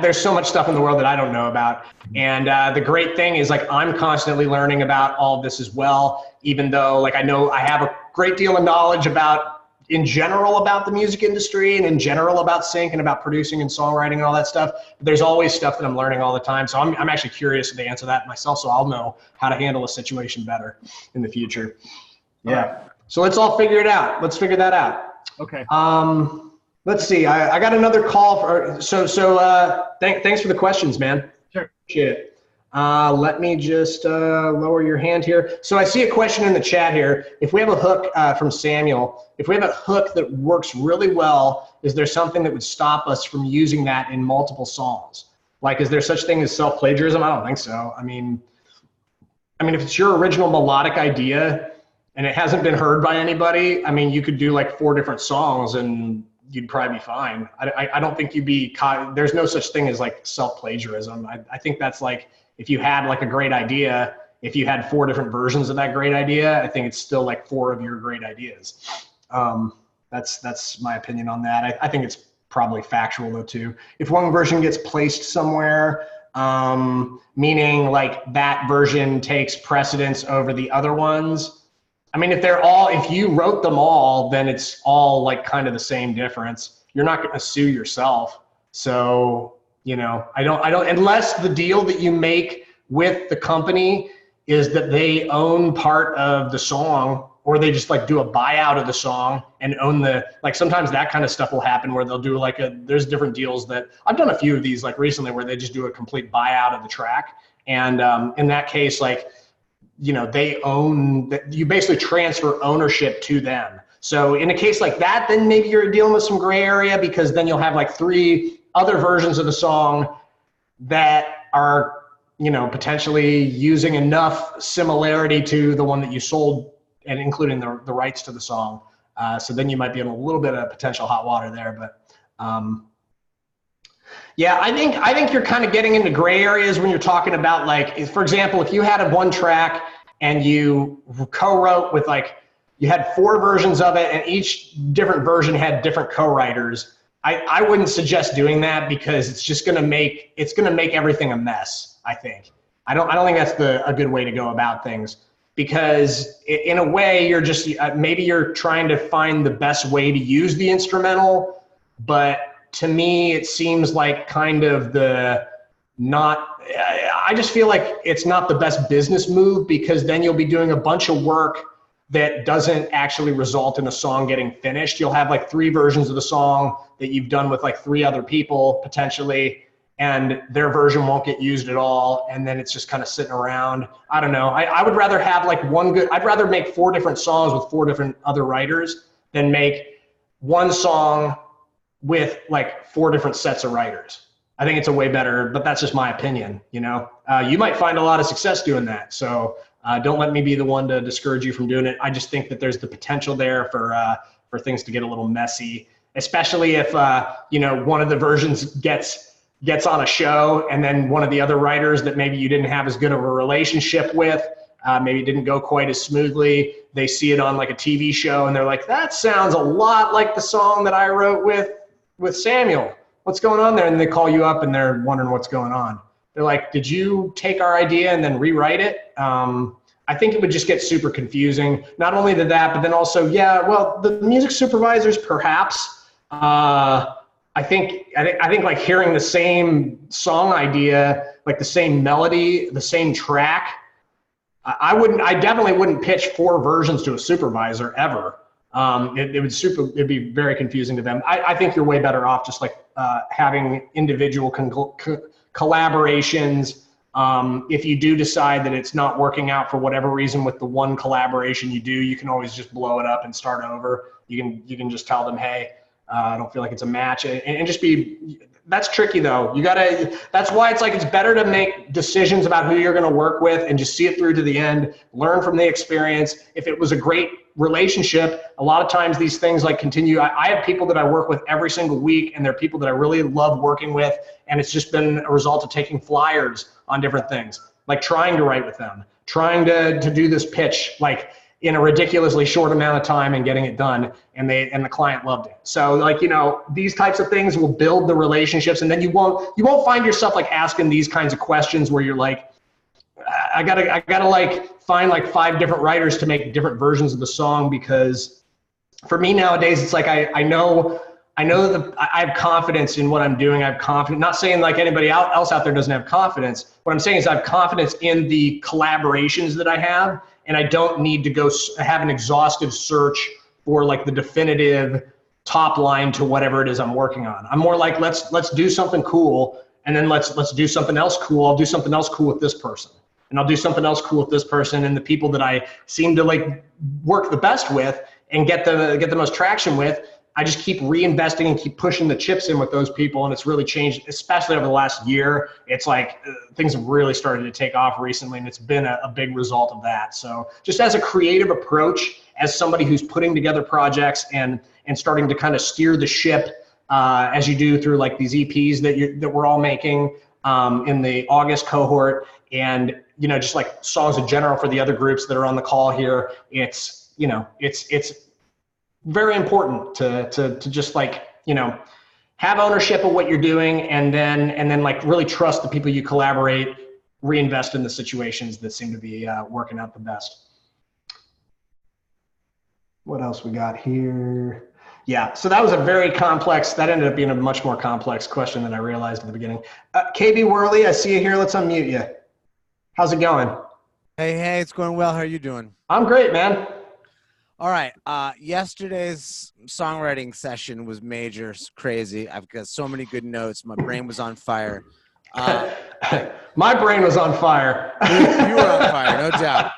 there's so much stuff in the world that I don't know about. And the great thing is like, I'm constantly learning about all of this as well, even though like I know I have a great deal of knowledge about in general about the music industry and in general about sync and about producing and songwriting and all that stuff. But there's always stuff that I'm learning all the time. So I'm actually curious to answer that myself, so I'll know how to handle a situation better in the future. Yeah. So let's all figure it out. Let's figure that out. Okay. Let's see. I got another call for, thanks for the questions, man. Sure. Appreciate it. Let me just lower your hand here. So I see a question in the chat here. If we have a hook from Samuel, if we have a hook that works really well, is there something that would stop us from using that in multiple songs? Like, is there such thing as self-plagiarism? I don't think so. I mean, if it's your original melodic idea and it hasn't been heard by anybody, I mean, you could do like 4 different songs and you'd probably be fine. I don't think you'd be caught. There's no such thing as like self-plagiarism. I think that's like, if you had like a great idea, if you had 4 different versions of that great idea, I think it's still like 4 of your great ideas. That's my opinion on that. I think it's probably factual though too. If one version gets placed somewhere, meaning like that version takes precedence over the other ones, I mean, if you wrote them all, then it's all like kind of the same difference. You're not going to sue yourself. So, I don't, unless the deal that you make with the company is that they own part of the song, or they just like do a buyout of the song and own like sometimes that kind of stuff will happen where they'll do like there's different deals that I've done a few of these like recently where they just do a complete buyout of the track. And in that case, like, they own that, you basically transfer ownership to them. So in a case like that, then maybe you're dealing with some gray area, because then you'll have like 3 other versions of the song that are, potentially using enough similarity to the one that you sold and including the rights to the song. So then you might be in a little bit of potential hot water there, but yeah, I think you're kind of getting into gray areas when you're talking about like, for example, if you had one track and you co-wrote with like, you had 4 versions of it and each different version had different co-writers, I wouldn't suggest doing that, because it's just going to make everything a mess. I think. I don't think that's a good way to go about things, because in a way you're just, maybe you're trying to find the best way to use the instrumental, but to me it seems like kind of I just feel like it's not the best business move, because then you'll be doing a bunch of work that doesn't actually result in a song getting finished. You'll have like 3 versions of the song that you've done with like 3 other people potentially, and their version won't get used at all. And then it's just kind of sitting around. I don't know. I would rather have like I'd rather make 4 different songs with 4 different other writers than make one song with like 4 different sets of writers. I think it's a way better, but that's just my opinion. You might find a lot of success doing that. So don't let me be the one to discourage you from doing it. I just think that there's the potential there for things to get a little messy, especially if one of the versions gets on a show, and then one of the other writers that maybe you didn't have as good of a relationship with, maybe it didn't go quite as smoothly. They see it on like a TV show and they're like, that sounds a lot like the song that I wrote with Samuel. What's going on there? And they call you up and they're wondering what's going on. They're like, did you take our idea and then rewrite it? I think it would just get super confusing. Not only to that, but then also, the music supervisors, perhaps. I think like hearing the same song idea, like the same melody, the same track. I definitely wouldn't pitch 4 versions to a supervisor ever. It'd be very confusing to them. I think you're way better off just like having individual collaborations. If you do decide that it's not working out for whatever reason with the one collaboration you can always just blow it up and start over. You can just tell them, hey, I don't feel like it's a match, and just be. That's tricky though. That's why it's like it's better to make decisions about who you're going to work with and just see it through to the end. Learn from the experience. If it was a great relationship, a lot of times these things like continue. I have people that I work with every single week, and they're people that I really love working with, and it's just been a result of taking flyers on different things, like trying to write with them, trying to do this pitch like in a ridiculously short amount of time and getting it done, and the client loved it. So like, these types of things will build the relationships, and then you won't find yourself like asking these kinds of questions where you're like, I gotta like find like 5 different writers to make different versions of the song, because for me nowadays, it's like I know that I have confidence in what I'm doing. I have confidence, not saying like anybody else out there doesn't have confidence. What I'm saying is I have confidence in the collaborations that I have, and I don't need to go have an exhaustive search for like the definitive top line to whatever it is I'm working on. I'm more like, let's do something cool, and then let's do something else cool. I'll do something else cool with this person, and I'll do something else cool with this person, and the people that I seem to like work the best with and get the most traction with, I just keep reinvesting and keep pushing the chips in with those people, and it's really changed, especially over the last year. It's like things have really started to take off recently, and it's been a big result of that. So just as a creative approach, as somebody who's putting together projects and starting to kind of steer the ship as you do through like these EPs that we're all making in the August cohort, and just like songs in general for the other groups that are on the call here, it's very important to just like, have ownership of what you're doing, and then like really trust the people you collaborate, reinvest in the situations that seem to be working out the best. What else we got here? Yeah, so that was that ended up being a much more complex question than I realized at the beginning. KB Worley, I see you here. Let's unmute you. How's it going? Hey, it's going well. How are you doing? I'm great, man. All right. Yesterday's songwriting session was major, crazy. I've got so many good notes. My brain was on fire. My brain was on fire. You were on fire, no doubt.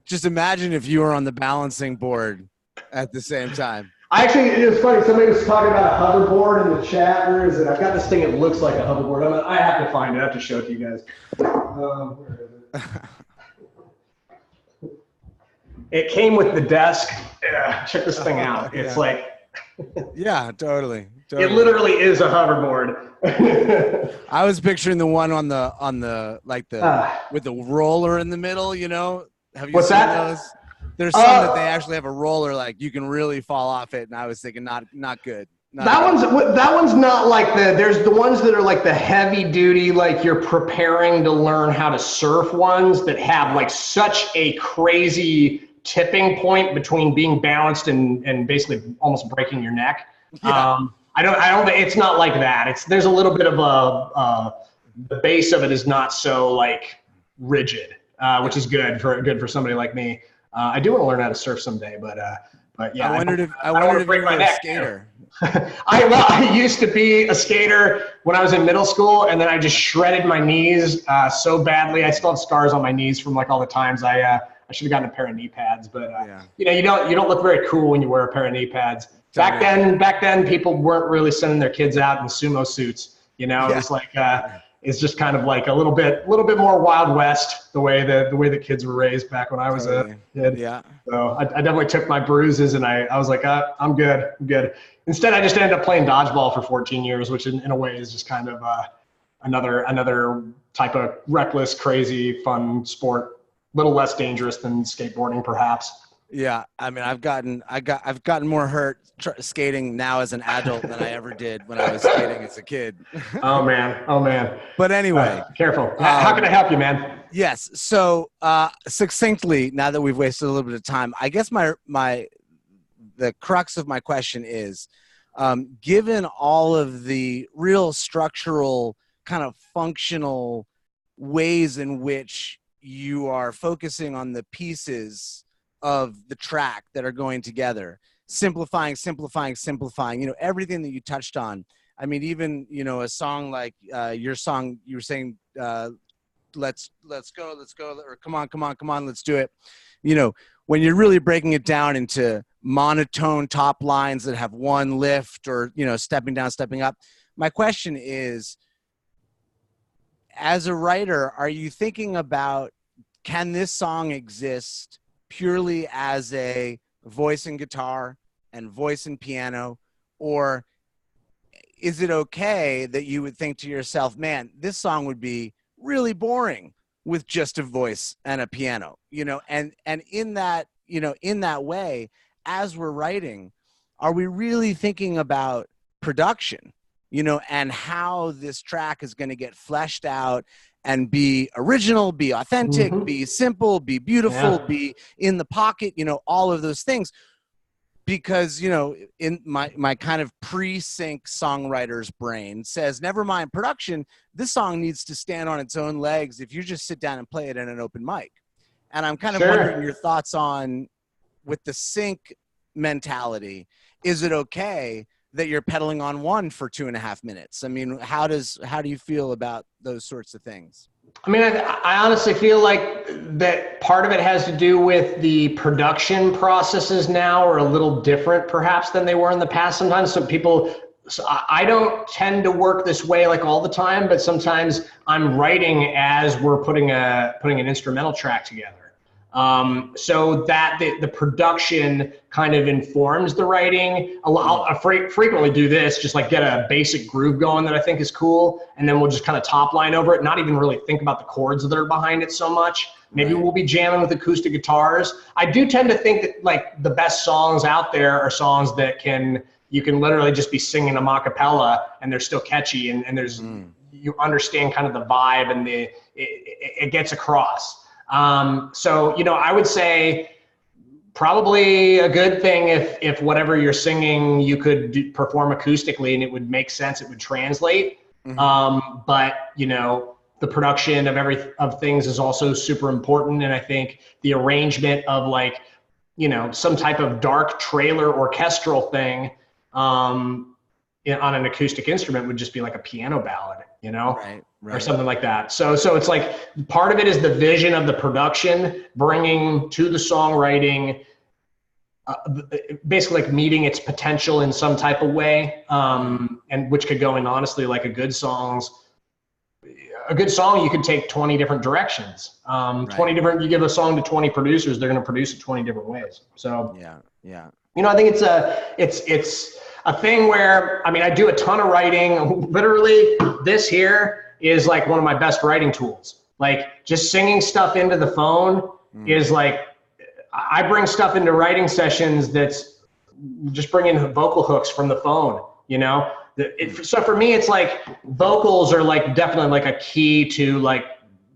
Just imagine if you were on the balancing board at the same time. It was funny. Somebody was talking about a hoverboard in the chat. Where is it? I've got this thing that looks like a hoverboard. I have to find it. I have to show it to you guys. Where is it? It came with the desk. Yeah, check this thing out. It's like, yeah, totally. It literally is a hoverboard. I was picturing the one on the with the roller in the middle. Have you What's seen that? those? There's some that they actually have a roller, like you can really fall off it, and I was thinking not good. That one's not like there's the ones that are like the heavy duty, like you're preparing to learn how to surf ones that have like such a crazy tipping point between being balanced and basically almost breaking your neck. Yeah. I don't think it's not like that. There's a little bit of the base of it is not so like rigid, which is good for somebody like me. I do want to learn how to surf someday, but yeah. I wondered if you were a skater. I used to be a skater when I was in middle school, and then I just shredded my knees so badly. I still have scars on my knees from like all the times I should have gotten a pair of knee pads, but you don't look very cool when you wear a pair of knee pads. Back then, people weren't really sending their kids out in sumo suits. It's like it's just kind of like a little bit more Wild West the way the kids were raised back when I was a kid. Yeah. So I definitely took my bruises, and I was like, I'm good. Instead, I just ended up playing dodgeball for 14 years, which in a way is just kind of another type of reckless, crazy, fun sport. A little less dangerous than skateboarding, perhaps. Yeah, I mean, I've gotten more hurt skating now as an adult than I ever did when I was skating as a kid. Oh man. But anyway, careful. How can I help you, man? Yes. So succinctly, now that we've wasted a little bit of time, I guess the crux of my question is, given all of the real structural kind of functional ways in which you are focusing on the pieces of the track that are going together, simplifying, everything that you touched on. I mean, even, a song like your song, you were saying, let's go, or come on, let's do it. When you're really breaking it down into monotone top lines that have one lift or, stepping down, stepping up. My question is, as a writer, are you thinking about, can this song exist purely as a voice and guitar and voice and piano, or is it okay that you would think to yourself, man, this song would be really boring with just a voice and a piano, and in that way, as we're writing, are we really thinking about production, and how this track is going to get fleshed out and be original, be authentic, be simple, be beautiful, be in the pocket, you know, all of those things. Because, you know, in my kind of pre-sync songwriter's brain says, never mind production, this song needs to stand on its own legs if you just sit down and play it in an open mic. And I'm kind of wondering your thoughts on, with the sync mentality, is it okay that you're pedaling on one for 2.5 minutes? I mean, how do you feel about those sorts of things? I mean, I honestly feel like that part of it has to do with the production processes now are a little different perhaps than they were in the past sometimes. So I don't tend to work this way like all the time, but sometimes I'm writing as we're putting an instrumental track together. So that the production kind of informs the writing. I'll frequently do this, just like get a basic groove going that I think is cool, and then we'll just kind of top line over it, not even really think about the chords that are behind it so much. Maybe we'll be jamming with acoustic guitars. I do tend to think that like the best songs out there are songs that you can literally just be singing them a cappella and they're still catchy, and there's you understand kind of the vibe and it gets across. So, you know, I would say probably a good thing if whatever you're singing, you could perform acoustically and it would make sense, it would translate. But, you know, the production of things is also super important. And I think the arrangement of like, you know, some type of dark trailer orchestral thing, on an acoustic instrument would just be like a piano ballad, you know, or something like that. So it's like part of it is the vision of the production, bringing to the songwriting, basically like meeting its potential in some type of way, and which could go in honestly like a good song you could take 20 different directions. 20 different, you give a song to 20 producers, they're going to produce it 20 different ways. So you know, I think it's a thing where, I mean, I do a ton of writing. Literally, this here is like one of my best writing tools. Like just singing stuff into the phone is like, I bring stuff into writing sessions that's just bringing vocal hooks from the phone, you know? So for me, it's like vocals are like definitely like a key to like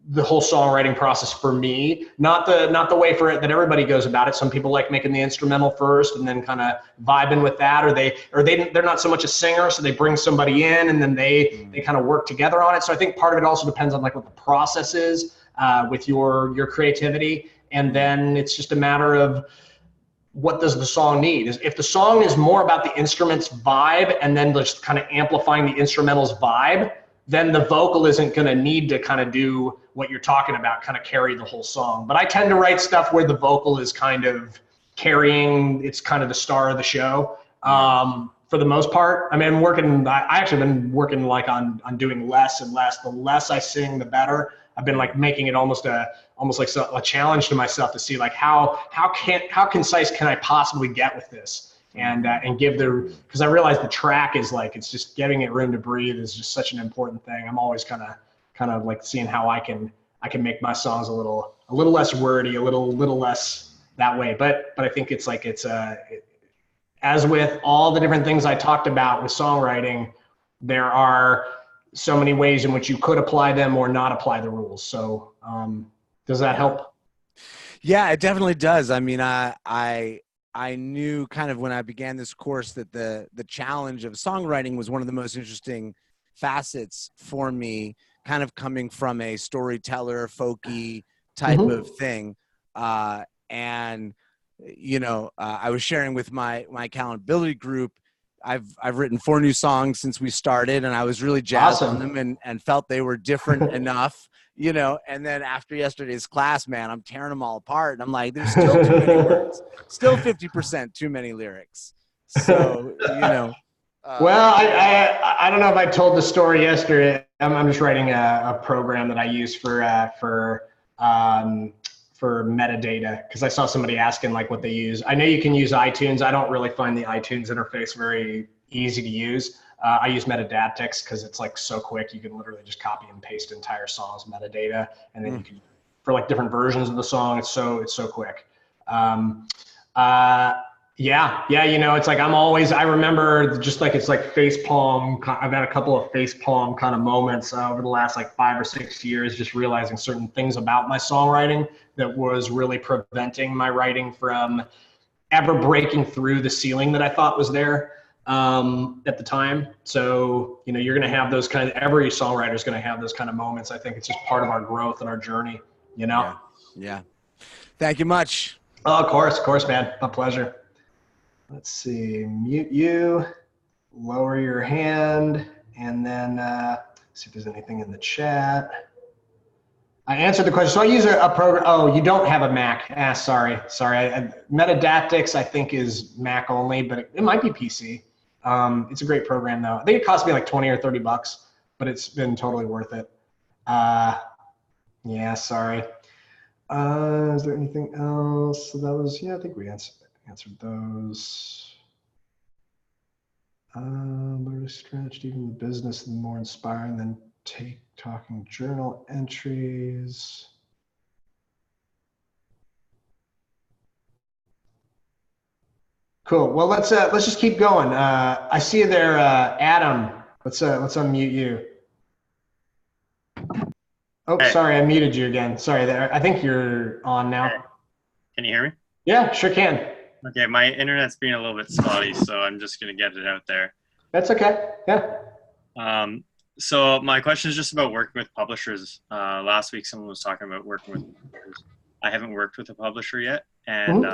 the whole songwriting process for me, not the way for it that everybody goes about it. Some people like making the instrumental first and then kind of vibing with that, or they're not so much a singer, so they bring somebody in and then they kind of work together on it. So I think part of it also depends on like what the process is with your creativity, and then it's just a matter of what does the song need. If the song is more about the instrument's vibe and then just kind of amplifying the instrumental's vibe, then the vocal isn't going to need to kind of do what you're talking about, kind of carry the whole song. But I tend to write stuff where the vocal is kind of carrying, it's kind of the star of the show. For the most part, I mean, I actually been working like on doing less and less. The less I sing, the better. I've been like making it almost like a challenge to myself to see like how concise can I possibly get with this? And give because I realize the track is like, it's just giving it room to breathe is just such an important thing. I'm always kind of like seeing how I can make my songs a little less wordy, a little less that way. But I think it's like, as with all the different things I talked about with songwriting, there are so many ways in which you could apply them or not apply the rules. So does that help? Yeah, it definitely does. I mean, I knew kind of when I began this course that the challenge of songwriting was one of the most interesting facets for me, kind of coming from a storyteller, folky type of thing. And, you know, I was sharing with my accountability group, I've written 4 new songs since we started, and I was really jazzed on them and felt they were different enough, you know. And then after yesterday's class, man, I'm tearing them all apart. And I'm like, there's still too many words, still 50% too many lyrics. So, you know. Well, I don't know if I told the story yesterday. I'm just writing a program that I use for metadata, because I saw somebody asking like what they use. I know you can use iTunes. I don't really find the iTunes interface very easy to use. I use Metadatics because it's like so quick. You can literally just copy and paste entire songs metadata, and then you can, for like different versions of the song, it's so quick. Yeah, it's like I remember just like it's like facepalm. I've had a couple of facepalm kind of moments over the last like 5 or 6 years, just realizing certain things about my songwriting that was really preventing my writing from ever breaking through the ceiling that I thought was there at the time. So, you're going to have those every songwriter is going to have those kind of moments. I think it's just part of our growth and our journey, Yeah. Thank you much. Oh, of course, man. My pleasure. Let's see, mute you, lower your hand, and then see if there's anything in the chat. I answered the question. So I use a program. Oh, you don't have a Mac. Sorry. Metadactics, I think, is Mac only, but it might be PC. It's a great program, though. I think it cost me like 20 or 30 bucks, but it's been totally worth it. Yeah, sorry. Is there anything else? So that was, I think we answered those. Literally stretched, even the business and more inspiring than talking journal entries. Cool. Well, let's just keep going. I see you there, Adam. Let's unmute you. Oh, hey. Sorry, I muted you again. Sorry, I think you're on now. Can you hear me? Yeah, sure can. Okay, my internet's being a little bit spotty, so I'm just gonna get it out there. That's okay. Yeah. So my question is just about working with publishers. Last week, someone was talking about working with publishers. I haven't worked with a publisher yet, and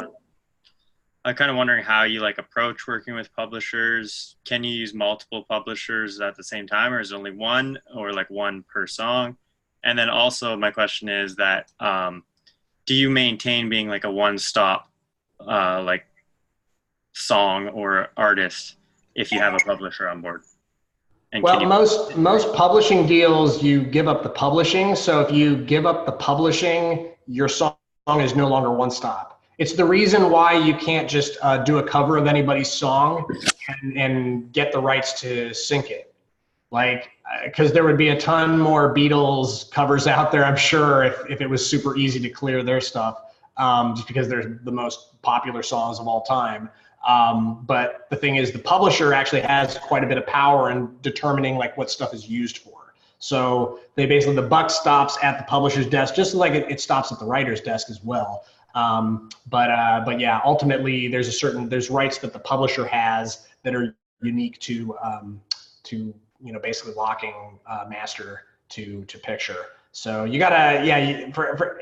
I'm kind of wondering how you approach working with publishers. Can you use multiple publishers at the same time, or is it only one, or one per song? And then also my question is that do you maintain being a one-stop song or artist if you have a publisher on board? And well, most publishing deals, you give up the publishing. So if you give up the publishing, your song is no longer one stop. It's the reason why you can't just do a cover of anybody's song and get the rights to sync it. Because there would be a ton more Beatles covers out there, I'm sure, if it was super easy to clear their stuff, just because they're the most popular songs of all time. But the thing is, the publisher actually has quite a bit of power in determining what stuff is used for. So they basically, the buck stops at the publisher's desk, just like it stops at the writer's desk as well. But yeah, ultimately there's rights that the publisher has that are unique to basically locking master to picture. So you gotta,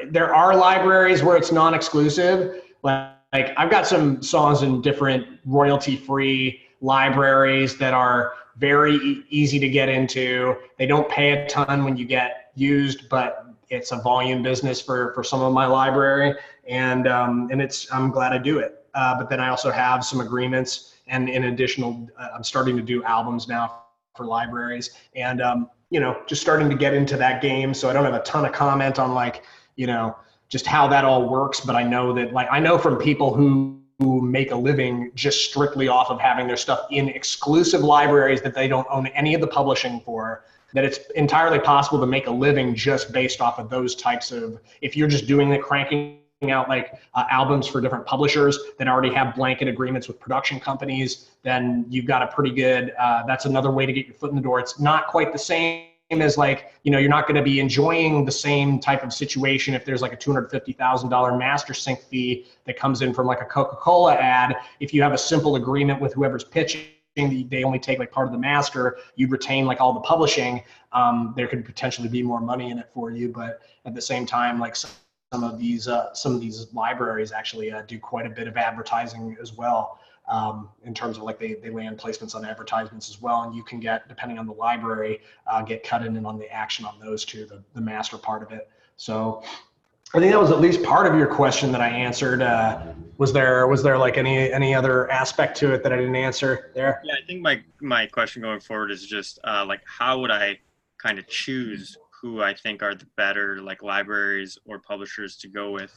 there are libraries where it's non-exclusive. I've got some songs in different royalty-free libraries that are very easy to get into. They don't pay a ton when you get used, but it's a volume business for some of my library, and I'm glad I do it. But then I also have some agreements, and in additional, I'm starting to do albums now for libraries, and just starting to get into that game. So I don't have a ton of comment on just how that all works, but I know that I know from people who make a living just strictly off of having their stuff in exclusive libraries that they don't own any of the publishing for, that it's entirely possible to make a living just based off of those types of, if you're just doing it, cranking out albums for different publishers that already have blanket agreements with production companies, then you've got a pretty good, that's another way to get your foot in the door. It's not quite the same as you're not going to be enjoying the same type of situation if there's a $250,000 master sync fee that comes in from a Coca-Cola ad. If you have a simple agreement with whoever's pitching, they only take part of the master, you retain all the publishing, there could potentially be more money in it for you. But at the same time, some of these libraries actually do quite a bit of advertising as well. In terms of they land placements on advertisements as well, and you can get, depending on the library, get cut in on the action on those too, the master part of it. So I think that was at least part of your question that I answered. Was there any other aspect to it that I didn't answer there? Yeah, I think my question going forward is just how would I kind of choose who I think are the better libraries or publishers to go with?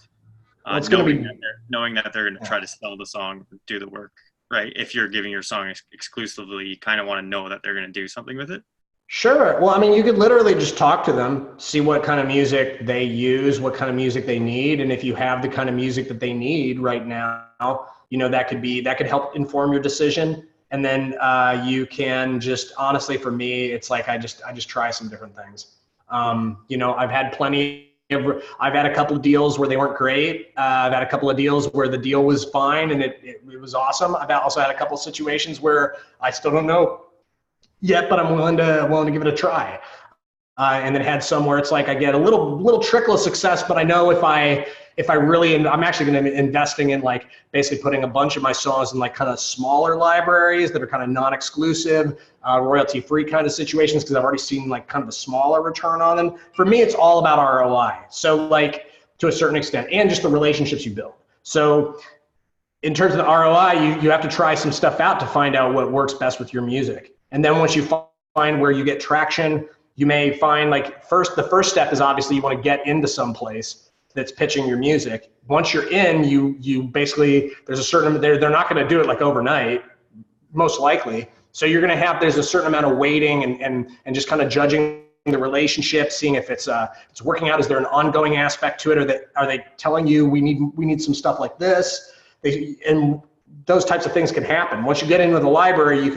Knowing that they're going to try to sell the song, do the work, right? If you're giving your song exclusively, you kind of want to know that they're going to do something with it. Sure. Well, I mean, you could literally just talk to them, see what kind of music they use, what kind of music they need. And if you have the kind of music that they need right now, you know, that could help inform your decision. And then you can just, honestly, for me, it's like I just try some different things. You know, I've had a couple of deals where they weren't great. I've had a couple of deals where the deal was fine and it was awesome. I've also had a couple of situations where I still don't know yet, but I'm willing to give it a try. And then had some where it's like I get a little trickle of success, but I know if I really, I'm actually going to be investing in like basically putting a bunch of my songs in like kind of smaller libraries that are kind of non-exclusive, royalty-free kind of situations, because I've already seen like kind of a smaller return on them. For me, it's all about ROI. So like to a certain extent, and just the relationships you build. So in terms of the ROI, you have to try some stuff out to find out what works best with your music. And then once you find where you get traction, you may find like the first step is obviously you want to get into some place that's pitching your music. Once you're in, you basically, there's a certain, they're not going to do it like overnight, most likely. So you're going to have, there's a certain amount of waiting and just kind of judging the relationship, seeing if it's working out. Is there an ongoing aspect to it? Are they telling you we need some stuff like this? And those types of things can happen. Once you get into the library,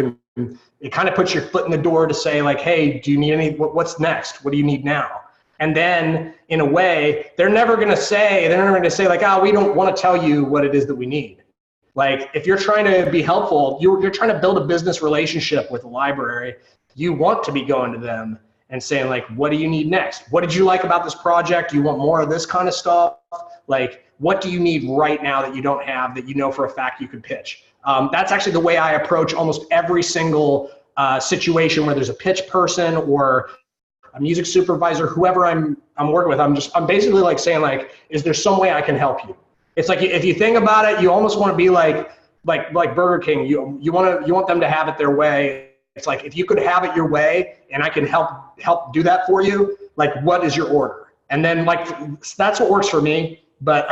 it kind of puts your foot in the door to say like, hey, do you need what's next? What do you need now? And then in a way, they're never going to say like, oh, we don't want to tell you what it is that we need. Like if you're trying to be helpful, you're trying to build a business relationship with the library. You want to be going to them and saying like, what do you need next? What did you like about this project? Do you want more of this kind of stuff? Like, what do you need right now that you don't have that you know for a fact you could pitch? That's actually the way I approach almost every single situation where there's a pitch person or a music supervisor, whoever I'm working with. I'm basically like saying like, is there some way I can help you? It's like if you think about it, you almost want to be like Burger King. You want them to have it their way. It's like if you could have it your way, and I can help do that for you. Like, what is your order? And then like that's what works for me. But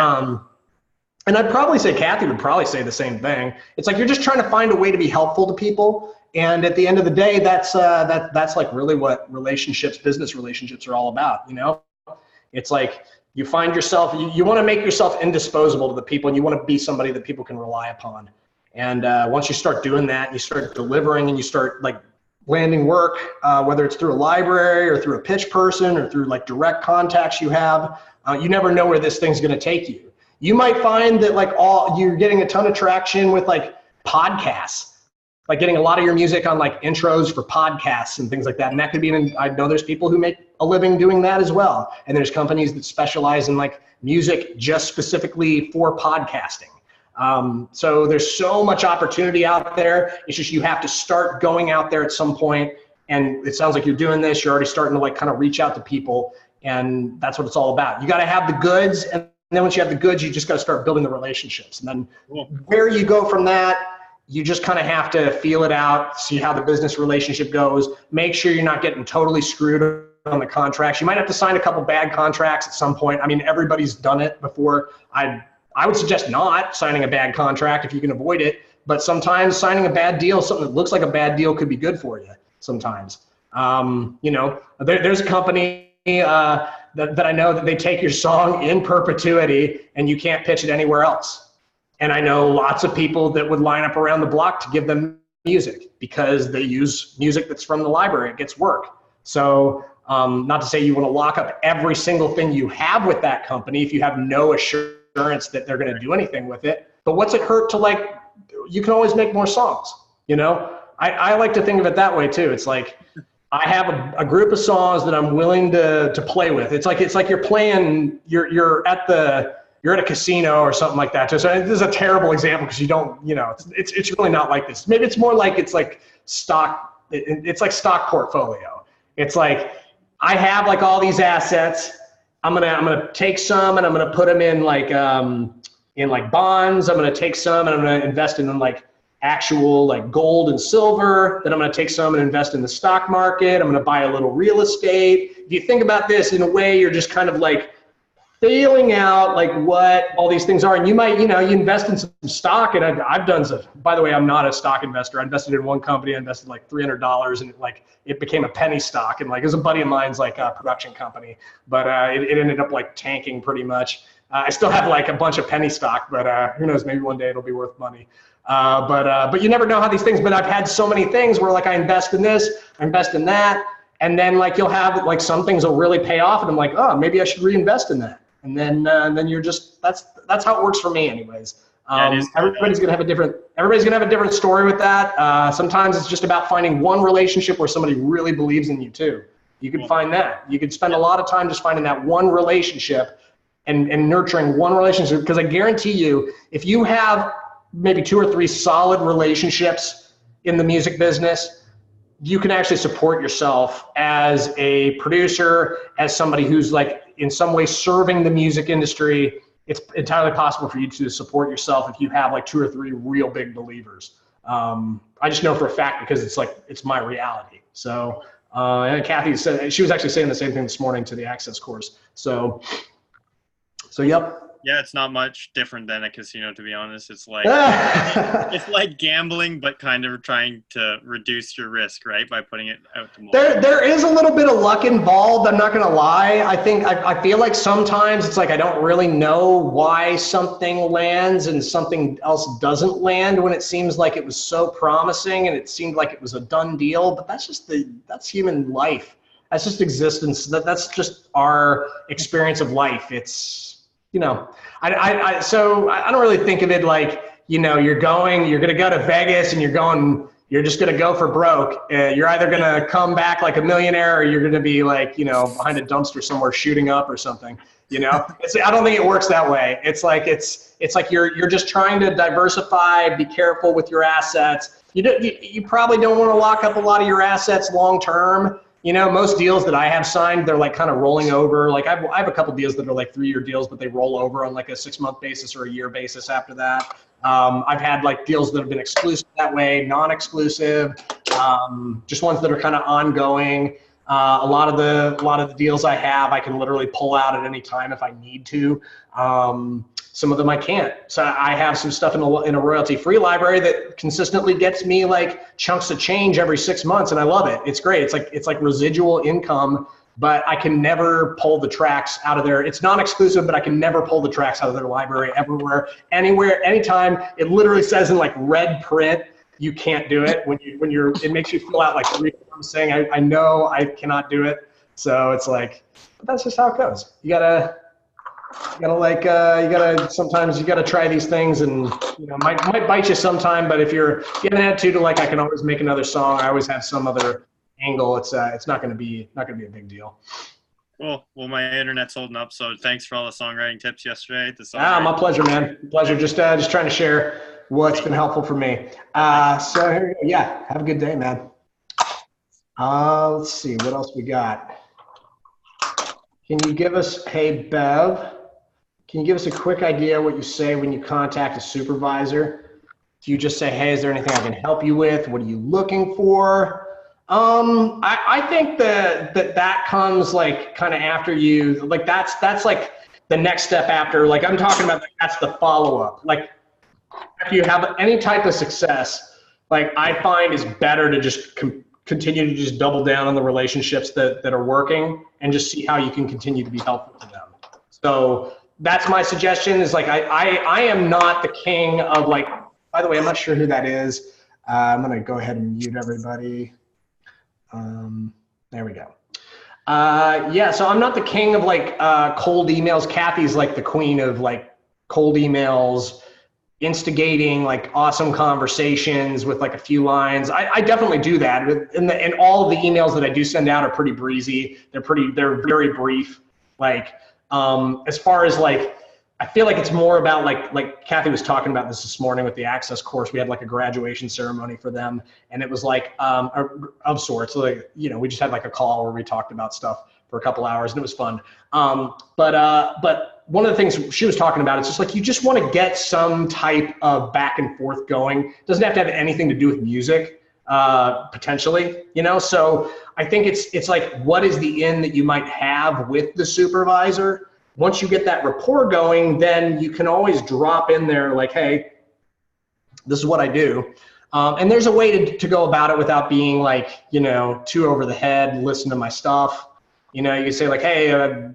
and I'd probably say Kathy would probably say the same thing. It's like you're just trying to find a way to be helpful to people. And at the end of the day, that's like really what business relationships are all about, you know? It's like you find yourself, you want to make yourself indisposable to the people, and you want to be somebody that people can rely upon. And once you start doing that, and you start delivering, and you start like landing work, whether it's through a library or through a pitch person or through like direct contacts you have, you never know where this thing's going to take you. You might find that like you're getting a ton of traction with like podcasts, like getting a lot of your music on like intros for podcasts and things like that. And that could be, I know there's people who make a living doing that as well. And there's companies that specialize in like music just specifically for podcasting. So there's so much opportunity out there. It's just, you have to start going out there at some point. And it sounds like you're doing this. You're already starting to like kind of reach out to people. And that's what it's all about. You got to have the goods. And then once you have the goods, you just got to start building the relationships. And then where you go from that, you just kind of have to feel it out, see how the business relationship goes. Make sure you're not getting totally screwed on the contracts. You might have to sign a couple bad contracts at some point. I mean, everybody's done it before. I would suggest not signing a bad contract if you can avoid it. But sometimes signing a bad deal, something that looks like a bad deal, could be good for you sometimes. You know, there's a company that I know that they take your song in perpetuity and you can't pitch it anywhere else. And I know lots of people that would line up around the block to give them music because they use music that's from the library. It gets work. So not to say you want to lock up every single thing you have with that company if you have no assurance that they're going to do anything with it. But what's it hurt to like, you can always make more songs, you know? I like to think of it that way too. It's like, I have a group of songs that I'm willing to play with. It's like you're playing, you're at a casino or something like that. So this is a terrible example because you don't, you know, it's really not like this. Maybe it's more like it's like stock. It's like stock portfolio. It's like I have like all these assets. I'm gonna take some and I'm gonna put them in like bonds. I'm gonna take some and I'm gonna invest in them like actual like gold and silver. Then I'm gonna take some and invest in the stock market. I'm gonna buy a little real estate. If you think about this in a way, you're just kind of like feeling out like what all these things are. And you might, you invest in some stock, and I've done some, by the way, I'm not a stock investor. I invested in one company, I invested like $300, and it became a penny stock. And like, it was a buddy of mine's like a production company, but it ended up like tanking pretty much. I still have like a bunch of penny stock, but who knows, maybe one day it'll be worth money. But you never know how these things, but I've had so many things where like I invest in this, I invest in that. And then like you'll have like some things will really pay off, and I'm like, oh, maybe I should reinvest in that. And then you're just, that's how it works for me anyways. Everybody's gonna have a different story with that. Sometimes it's just about finding one relationship where somebody really believes in you too. You can find that. You could spend a lot of time just finding that one relationship and nurturing one relationship, because I guarantee you, if you have maybe 2 or 3 solid relationships in the music business, you can actually support yourself as a producer, as somebody who's like in some way serving the music industry. It's entirely possible for you to support yourself if you have like 2 or 3 real big believers. I just know for a fact, because it's my reality. So, and Kathy said, she was actually saying the same thing this morning to the Access course. So yep. Yeah, it's not much different than a casino, to be honest. It's like it's like gambling, but kind of trying to reduce your risk, right, by putting it out to more. There is a little bit of luck involved. I'm not gonna lie. I feel like sometimes it's like I don't really know why something lands and something else doesn't land when it seems like it was so promising and it seemed like it was a done deal. But that's human life. That's just existence. That's just our experience of life. It's, so I don't really think of it like, you're going to go to Vegas and you're just going to go for broke. You're either going to come back like a millionaire, or you're going to be like, behind a dumpster somewhere shooting up or something, I don't think it works that way. It's like you're just trying to diversify, be careful with your assets. You probably don't want to lock up a lot of your assets long-term. Most deals that I have signed, they're like kind of rolling over. Like I have a couple deals that are like 3-year deals, but they roll over on like a 6-month basis or a year basis after that. I've had like deals that have been exclusive that way, non-exclusive, just ones that are kind of ongoing. A lot of the deals I have, I can literally pull out at any time if I need to. Some of them I can't. So I have some stuff in a royalty-free library that consistently gets me like chunks of change every 6 months, and I love it. It's great. It's like residual income, but I can never pull the tracks out of there. It's non-exclusive, but I can never pull the tracks out of their library everywhere, anywhere, anytime. It literally says in like red print, you can't do it. It makes you fill out like 3 forms saying, I know I cannot do it. So it's like, but that's just how it goes. Sometimes you gotta try these things, and might bite you sometime. But if you have an attitude of like, I can always make another song, I always have some other angle, it's not gonna be a big deal. Cool. Well, my internet's holding up, so thanks for all the songwriting tips yesterday. My pleasure, man. Pleasure. Just trying to share what's been helpful for me. So here we go. Yeah, have a good day, man. Let's see what else we got. Can you give us, hey Bev, can you give us a quick idea what you say when you contact a supervisor? Do you just say, hey, is there anything I can help you with? What are you looking for? I think that comes like kind of after you, like that's like the next step after, like I'm talking about, like, that's the follow-up. Like if you have any type of success, like I find is better to just continue to just double down on the relationships that are working and just see how you can continue to be helpful to them. So that's my suggestion, is like, I am not the king of like, by the way, I'm not sure who that is. I'm gonna go ahead and mute everybody. There we go. Yeah, so I'm not the king of like cold emails. Kathy's like the queen of like cold emails, instigating like awesome conversations with like a few lines. I definitely do that. And all of the emails that I do send out are pretty breezy. They're very brief. Like, as far as like, I feel like it's more about like Kathy was talking about this morning with the Access course. We had like a graduation ceremony for them, and it was like of sorts. Like, we just had like a call where we talked about stuff for a couple hours, and it was fun. But one of the things she was talking about, it's just like you just want to get some type of back and forth going. It doesn't have to have anything to do with music, potentially, So I think it's like, what is the in that you might have with the supervisor? once you get that rapport going, then you can always drop in there like, hey, this is what I do. And there's a way to go about it without being like, too over the head, listen to my stuff. You can say like, hey,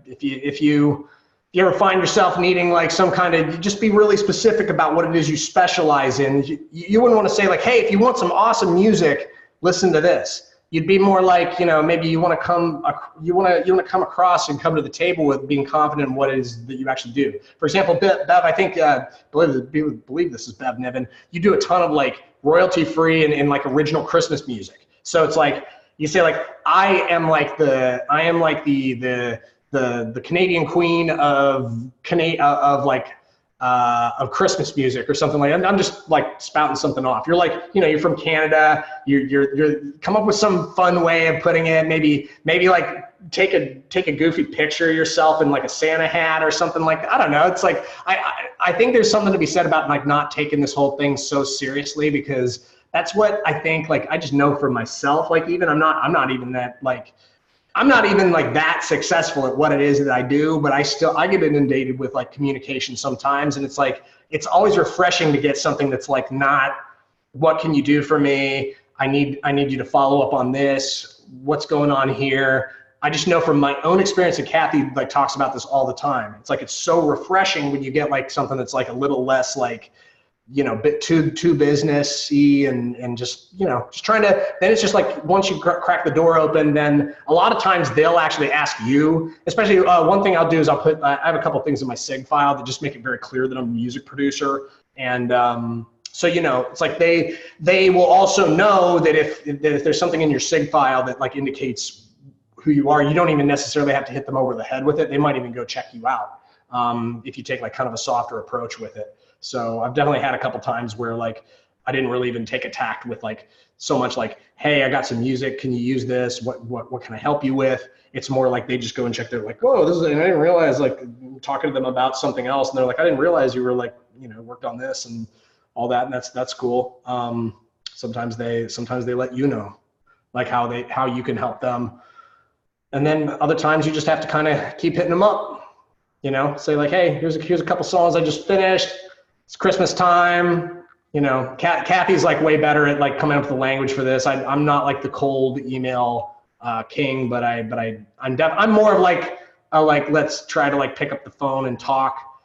if you ever find yourself needing like some kind of, just be really specific about what it is you specialize in. You wouldn't want to say like, hey, if you want some awesome music, listen to this. You'd be more like, maybe you want to come across and come to the table with being confident in what it is that you actually do. For example, Bev, I think, believe this is Bev Niven, you do a ton of like royalty free and like original Christmas music. So it's like, you say like, I am like the Canadian queen of Christmas music or something like that. I'm just like spouting something off. You're like, you're from Canada. You're come up with some fun way of putting it. Maybe like take a goofy picture of yourself in like a Santa hat or something like that. I don't know. It's like, I think there's something to be said about like not taking this whole thing so seriously, because that's what I think, like, I just know for myself, like even I'm not even like that successful at what it is that I do, but I get inundated with like communication sometimes. And it's like, it's always refreshing to get something that's like, not what can you do for me? I need you to follow up on this. What's going on here? I just know from my own experience, and Kathy like talks about this all the time. It's like, it's so refreshing when you get like something that's like a little less like, bit too businessy and just trying to, then it's just like, once you crack the door open, then a lot of times they'll actually ask you, especially one thing I'll do is I have a couple things in my SIG file that just make it very clear that I'm a music producer. And so, it's like they will also know that if there's something in your SIG file that like indicates who you are, you don't even necessarily have to hit them over the head with it. They might even go check you out if you take like kind of a softer approach with it. So I've definitely had a couple times where like I didn't really even take a tact with like so much like, hey, I got some music, can you use this? What can I help you with? It's more like they just go and check. They're like, whoa, I didn't realize, like talking to them about something else, and they're like, I didn't realize you were like, worked on this and all that, and that's cool. Sometimes they let you know like how you can help them, and then other times you just have to kind of keep hitting them up. Say like, hey, here's a couple songs I just finished. It's Christmas time. Kathy's like way better at like coming up with the language for this. I'm not like the cold email king, but I'm more of like let's try to like pick up the phone and talk,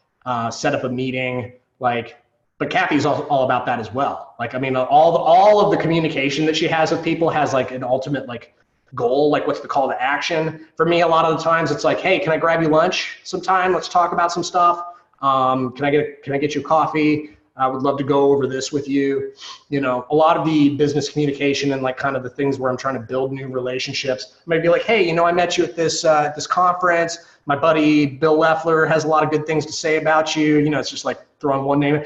set up a meeting, like. But Kathy's all about that as well. Like, I mean, all of the communication that she has with people has like an ultimate like goal, like what's the call to action. For me, a lot of the times it's like, hey, can I grab you lunch sometime? Let's talk about some stuff. Can I get you a coffee? I would love to go over this with you. A lot of the business communication and like kind of the things where I'm trying to build new relationships, I might be like, hey, I met you at this conference. My buddy Bill Leffler has a lot of good things to say about you. It's just like throwing one name.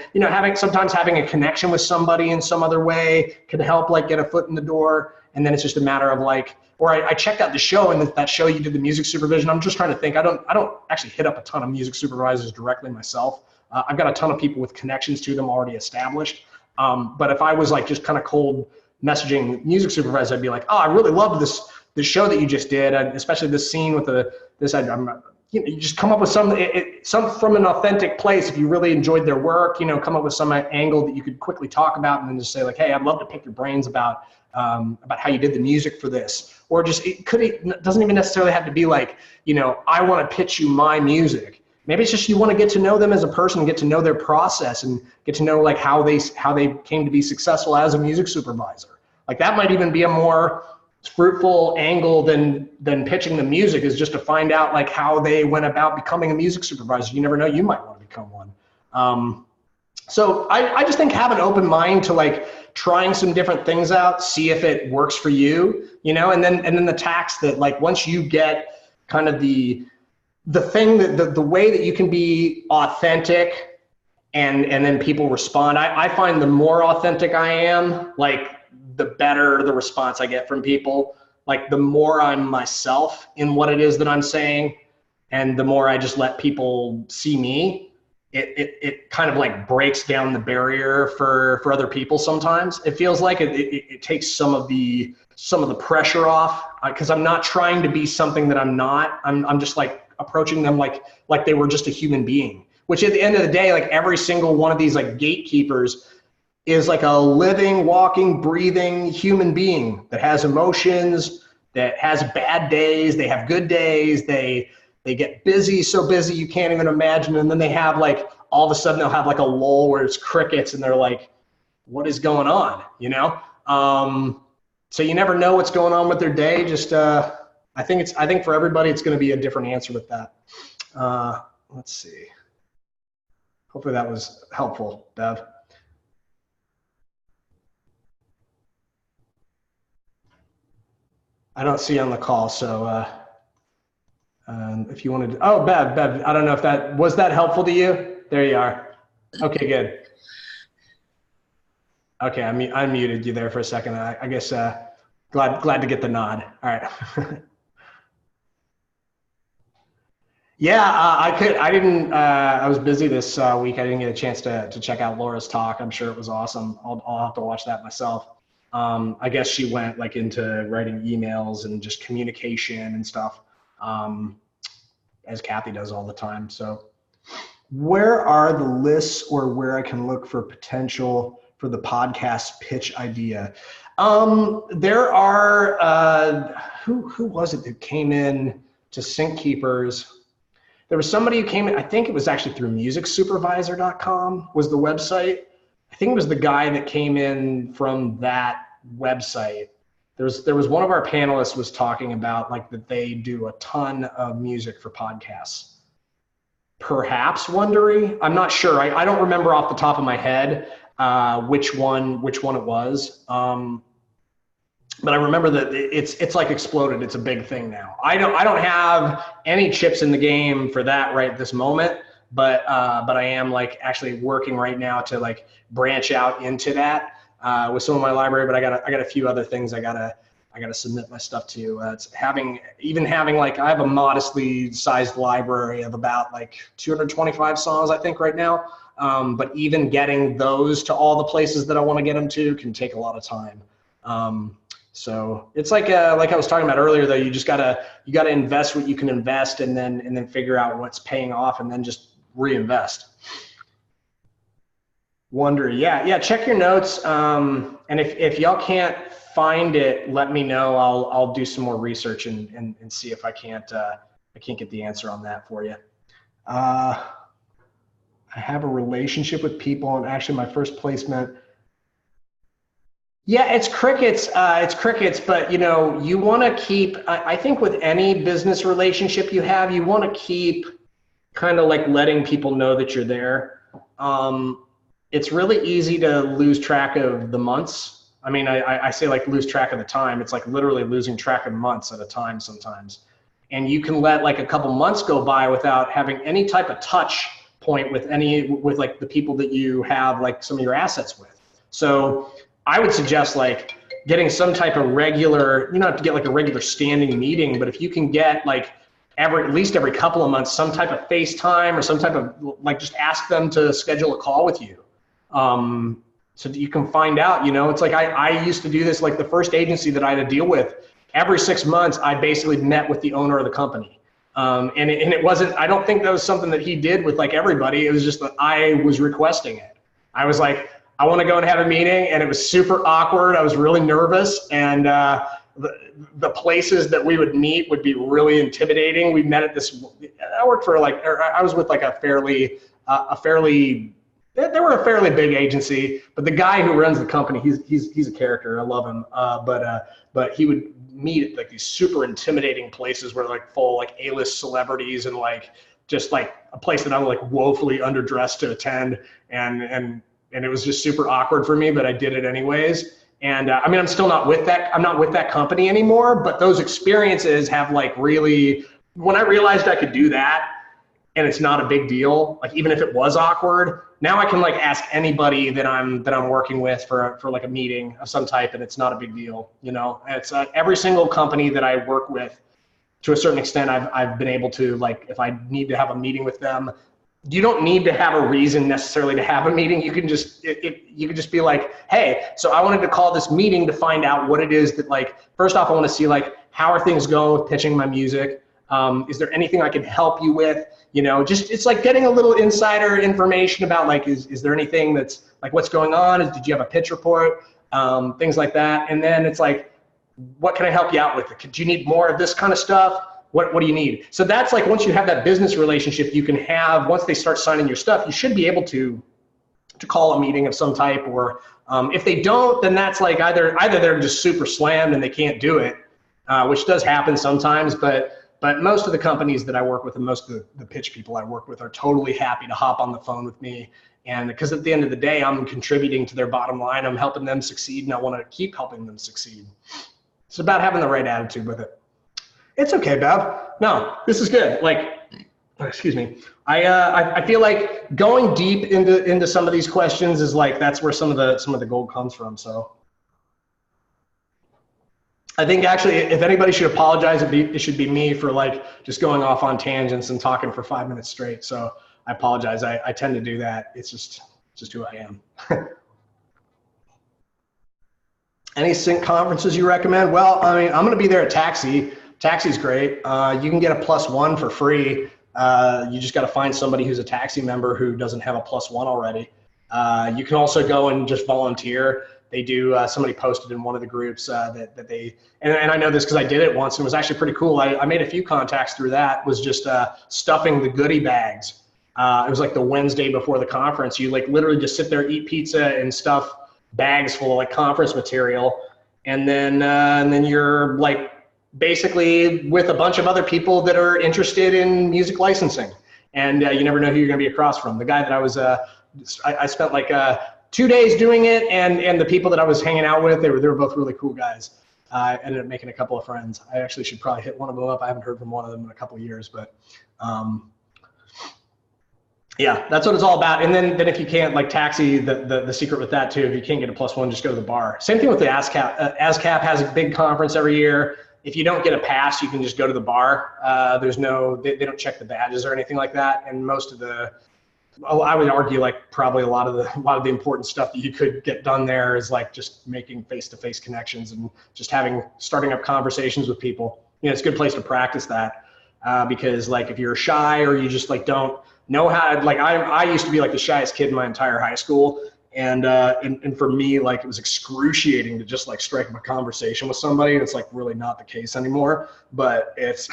Sometimes having a connection with somebody in some other way can help like get a foot in the door. And then it's just a matter of like, or I checked out the show, and that show you did the music supervision. I'm just trying to think. I don't actually hit up a ton of music supervisors directly myself. I've got a ton of people with connections to them already established. But if I was like just kind of cold messaging music supervisors, I'd be like, oh, I really loved this show that you just did, especially this scene with you just come up with some from an authentic place. If you really enjoyed their work, come up with some angle that you could quickly talk about, and then just say like, hey, I'd love to pick your brains about how you did the music for this. Or just, it doesn't even necessarily have to be like, I want to pitch you my music. Maybe it's just you want to get to know them as a person, get to know their process, and get to know like how they came to be successful as a music supervisor. Like that might even be a more fruitful angle than pitching the music, is just to find out like how they went about becoming a music supervisor. You never know, you might want to become one. So I just think have an open mind to like trying some different things out, see if it works for you, and then the tax that like once you get kind of the thing that the way that you can be authentic and then people respond. I find the more authentic I am, like the better the response I get from people. Like the more I'm myself in what it is that I'm saying, and the more I just let people see me, it kind of like breaks down the barrier for other people. Sometimes it feels like it takes some of the pressure off, because I'm not trying to be something that I'm not. I'm just like, approaching them like they were just a human being, which at the end of the day, like every single one of these like gatekeepers is like a living, walking, breathing human being that has emotions, that has bad days, they have good days, they get busy, so busy you can't even imagine, and then they have like, all of a sudden they'll have like a lull where it's crickets and they're like, what is going on, you know? So you never know what's going on with their day. Just, I think for everybody, it's going to be a different answer with that. Let's see. Hopefully that was helpful, Bev. I don't see you on the call, so if you wanted to, oh, Bev, I don't know if was that helpful to you? There you are. Okay, good. Okay, I muted you there for a second. I guess glad to get the nod. All right. Yeah, I was busy this week. I didn't get a chance to check out Laura's talk. I'm sure it was awesome. I'll have to watch that myself. I guess she went like into writing emails and just communication and stuff, as Kathy does all the time. So where are the lists or where I can look for potential for the podcast pitch idea? There are, who was it that came in to Sync Keepers? There was somebody who came in, I think it was actually through musicsupervisor.com was the website. I think it was the guy that came in from that website. There was one of our panelists was talking about like that they do a ton of music for podcasts. Perhaps Wondery, I'm not sure. I don't remember off the top of my head which one it was. But I remember that it's like exploded. It's a big thing now. I don't have any chips in the game for that right this moment, but I am like actually working right now to like branch out into that with some of my library. But I got a few other things I gotta submit my stuff to. It's having like I have a modestly sized library of about like 225 songs I think right now. But even getting those to all the places that I want to get them to can take a lot of time. So it's like I was talking about earlier, though, you gotta invest what you can invest and then figure out what's paying off and then just reinvest. Wondery, yeah, check your notes. And if y'all can't find it, let me know. I'll do some more research and see if I can't get the answer on that for you. I have a relationship with people, and actually my first placement. Yeah, it's crickets. But you know, you want to keep. I think with any business relationship you have, you want to keep kind of like letting people know that you're there. It's really easy to lose track of the months. I mean, I say like lose track of the time. It's like literally losing track of months at a time sometimes. And you can let like a couple months go by without having any type of touch point with like the people that you have like some of your assets with. So I would suggest like getting some type of regular, you don't have to get like a regular standing meeting, but if you can get like at least every couple of months, some type of FaceTime or some type of like, just ask them to schedule a call with you. So that you can find out, you know, it's like I used to do this, like the first agency that I had to deal with, every 6 months, I basically met with the owner of the company. And it wasn't, I don't think that was something that he did with like everybody. It was just that I was requesting it. I was like, I want to go and have a meeting, and it was super awkward. I was really nervous, and the places that we would meet would be really intimidating. We met at this, I worked for like, or I was with like they were a fairly big agency, but the guy who runs the company, he's a character. I love him. But he would meet at like these super intimidating places where like full like A-list celebrities and like just like a place that I'm like woefully underdressed to attend, and it was just super awkward for me, but I did it anyways. And I mean, I'm still not with that. I'm not with that company anymore, but those experiences have like really, when I realized I could do that and it's not a big deal, like even if it was awkward, now I can like ask anybody that I'm working with for like a meeting of some type, and it's not a big deal. You know, it's every single company that I work with, to a certain extent, I've been able to, like, if I need to have a meeting with them, you don't need to have a reason necessarily to have a meeting. You can just, you can just be like, hey, so I wanted to call this meeting to find out what it is that, like, first off, I want to see like, how are things going with pitching my music? Is there anything I can help you with? You know, just, it's like getting a little insider information about like, is there anything that's like, what's going on? Did you have a pitch report? Things like that. And then it's like, what can I help you out with? Do you need more of this kind of stuff? What do you need? So that's like, once you have that business relationship, you can have, once they start signing your stuff, you should be able to call a meeting of some type, or if they don't, then that's like either they're just super slammed and they can't do it, which does happen sometimes, but most of the companies that I work with and most of the pitch people I work with are totally happy to hop on the phone with me. And because at the end of the day, I'm contributing to their bottom line, I'm helping them succeed, and I want to keep helping them succeed. It's about having the right attitude with it. It's okay, Bev. No, this is good. Like, excuse me. I feel like going deep into some of these questions is like, that's where some of the gold comes from. So I think actually, if anybody should apologize, it should be me for like just going off on tangents and talking for 5 minutes straight. So I apologize. I tend to do that. It's just who I am. Any sync conferences you recommend? Well, I mean, I'm going to be there at Taxi. Taxi's great. You can get a +1 for free. You just got to find somebody who's a Taxi member who doesn't have a +1 already. You can also go and just volunteer. They do, somebody posted in one of the groups that they, and I know this because I did it once and it was actually pretty cool. I made a few contacts through that, was just stuffing the goodie bags. It was like the Wednesday before the conference. You like literally just sit there, eat pizza and stuff bags full of like conference material. And then you're like basically with a bunch of other people that are interested in music licensing. And you never know who you're going to be across from. The guy that I was, I spent like 2 days doing it, and the people that I was hanging out with, they were both really cool guys. I ended up making a couple of friends. I actually should probably hit one of them up. I haven't heard from one of them in a couple of years, but yeah, that's what it's all about. And then if you can't, like Taxi, the secret with that too, if you can't get a +1, just go to the bar. Same thing with the ASCAP. ASCAP has a big conference every year. If you don't get a pass, you can just go to the bar. There's no, they don't check the badges or anything like that. And most of the, I would argue like probably a lot of the important stuff that you could get done there is like just making face-to-face connections and just starting up conversations with people. You know, it's a good place to practice that because like if you're shy or you just like don't know how, like I used to be like the shyest kid in my entire high school. And for me, like it was excruciating to just like strike up a conversation with somebody. And it's like really not the case anymore, but it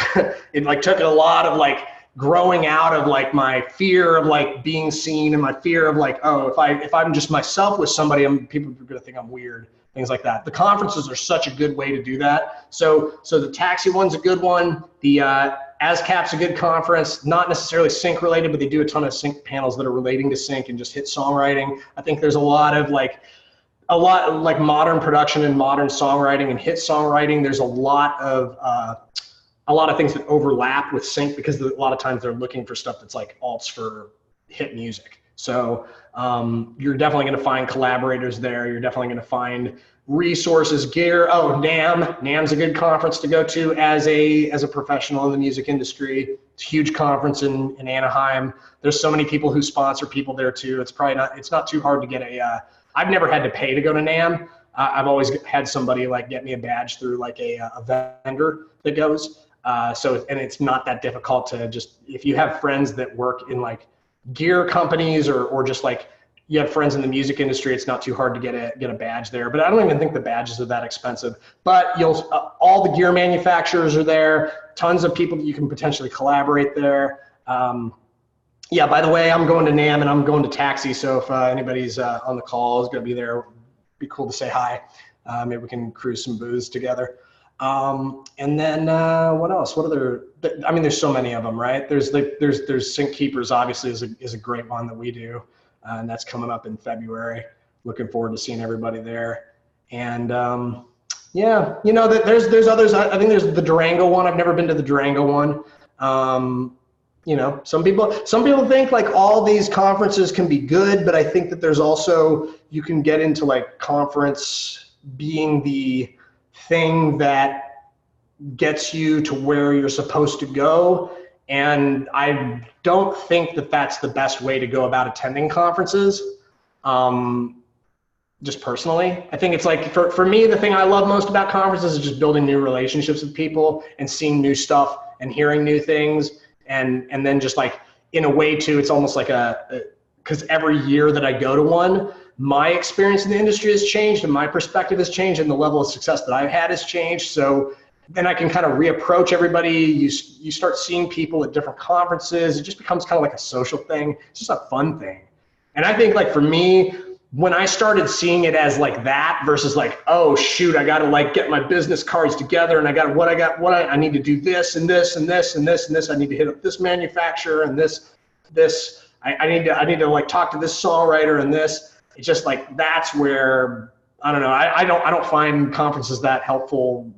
like took a lot of like growing out of like my fear of like being seen and my fear of like, oh, if I'm just myself with somebody, people are gonna think I'm weird, things like that. The conferences are such a good way to do that. So the Taxi one's a good one. The ASCAP's a good conference, not necessarily sync related, but they do a ton of sync panels that are relating to sync and just hit songwriting. I think there's a lot of like modern production and modern songwriting and hit songwriting. There's a lot of things that overlap with sync because a lot of times they're looking for stuff that's like alts for hit music. So you're definitely going to find collaborators there. You're definitely going to find resources, gear. Oh, NAMM's a good conference to go to as a professional in the music industry. It's a huge conference in Anaheim. There's so many people who sponsor people there too. It's not too hard to get I've never had to pay to go to NAMM. I've always had somebody like get me a badge through like a vendor that goes. And it's not that difficult to just, if you have friends that work in like gear companies or just like you have friends in the music industry, it's not too hard to get a badge there. But I don't even think the badges are that expensive. But all the gear manufacturers are there, tons of people that you can potentially collaborate there. Yeah, by the way, I'm going to NAMM and I'm going to Taxi. So if anybody's on the call is going to be there, it'd be cool to say hi. Maybe we can cruise some booze together. And then what else? What other? I mean, there's so many of them, right? There's Sync Keepers, obviously, is a great one that we do, and that's coming up in February. Looking forward to seeing everybody there. And yeah, you know, there's others. I think there's the Durango one. I've never been to the Durango one. You know, some people think like all these conferences can be good, but I think that there's also, you can get into like conference being the thing that gets you to where you're supposed to go. And I don't think that that's the best way to go about attending conferences. Just personally, I think it's like, for me, the thing I love most about conferences is just building new relationships with people and seeing new stuff and hearing new things. And then just like in a way too, it's almost like because every year that I go to one, my experience in the industry has changed and my perspective has changed and the level of success that I've had has changed. So then I can kind of reapproach everybody. You start seeing people at different conferences. It just becomes kind of like a social thing. It's just a fun thing. And I think like for me, when I started seeing it as like that versus like, oh shoot, I got to like get my business cards together and I need to do this and this and this and this and this. I need to hit up this manufacturer and this. I need to like talk to this songwriter and this. It's just like, that's where, I don't know. I don't find conferences that helpful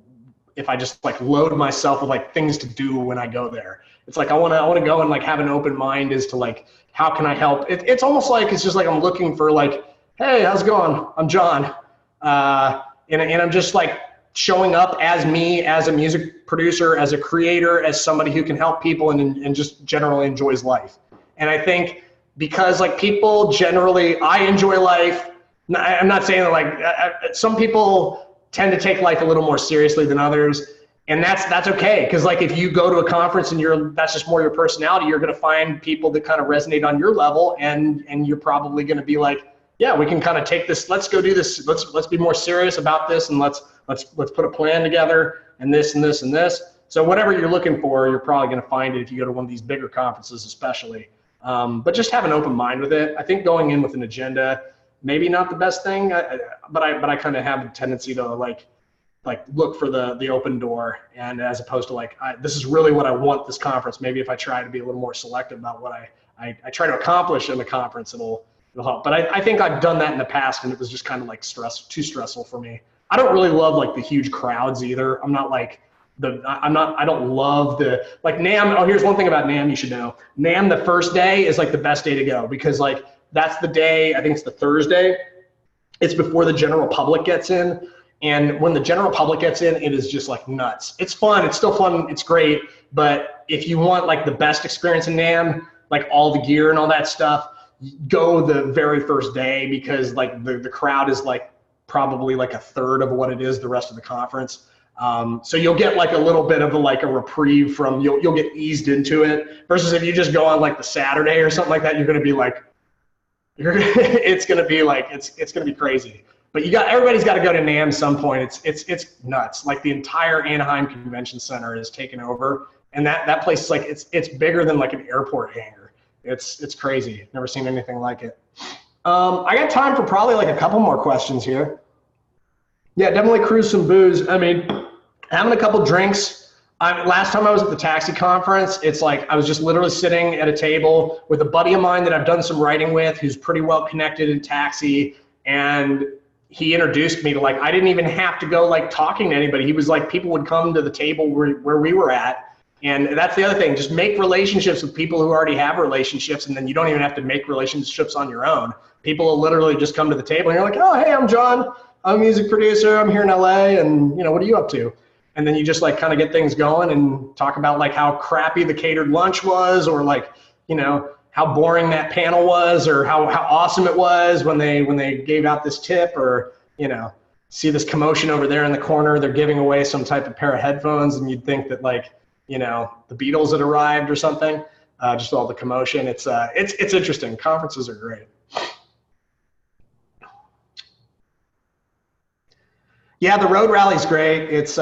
if I just like load myself with like things to do when I go there. It's like, I want to go and like have an open mind as to like, how can I help? It's almost like, it's just like, I'm looking for like, hey, how's it going? I'm John. And I'm just like showing up as me, as a music producer, as a creator, as somebody who can help people and just generally enjoys life. And I think because like people generally, I enjoy life. I'm not saying that like some people tend to take life a little more seriously than others. And that's okay. Cause like if you go to a conference and that's just more your personality, you're going to find people that kind of resonate on your level. And you're probably going to be like, yeah, we can kind of take this, let's go do this. Let's be more serious about this. And let's put a plan together and this and this and this. So whatever you're looking for, you're probably going to find it if you go to one of these bigger conferences, especially. But just have an open mind with it. I think going in with an agenda, maybe not the best thing, but I kind of have a tendency to like look for the open door, and as opposed to like, this is really what I want this conference. Maybe if I try to be a little more selective about what I try to accomplish in the conference, it'll help. But I think I've done that in the past and it was just kind of like too stressful for me. I don't really love like the huge crowds either. I'm not like, I don't love the, like NAMM. Oh, here's one thing about NAMM you should know. NAMM, the first day is like the best day to go because like that's the day, I think it's the Thursday. It's before the general public gets in. And when the general public gets in, it is just like nuts. It's fun, it's still fun, it's great. But if you want like the best experience in NAMM, like all the gear and all that stuff, go the very first day because like the crowd is like probably like a third of what it is the rest of the conference. So you'll get like a little bit of a reprieve from, you'll get eased into it versus if you just go on like the Saturday or something like that, you're going to be like, it's going to be like, it's going to be crazy. But everybody's got to go to NAMM some point. It's nuts. Like the entire Anaheim Convention Center is taken over. And that place is like, it's bigger than like an airport hangar. It's crazy. Never seen anything like it. I got time for probably like a couple more questions here. Yeah, definitely cruise some booze. I mean, having a couple drinks. Last time I was at the Taxi conference, it's like I was just literally sitting at a table with a buddy of mine that I've done some writing with who's pretty well connected in Taxi. And he introduced me to like, I didn't even have to go like talking to anybody. He was like, people would come to the table where we were at. And that's the other thing, just make relationships with people who already have relationships, and then you don't even have to make relationships on your own. People will literally just come to the table and you're like, oh, hey, I'm John. I'm a music producer. I'm here in LA. And what are you up to? And then you just like kind of get things going and talk about like how crappy the catered lunch was, or like, how boring that panel was, or how awesome it was when they gave out this tip, or, see this commotion over there in the corner. They're giving away some type of pair of headphones and you'd think that like, the Beatles had arrived or something, just all the commotion. It's interesting. Conferences are great. Yeah, the road rally's great. It's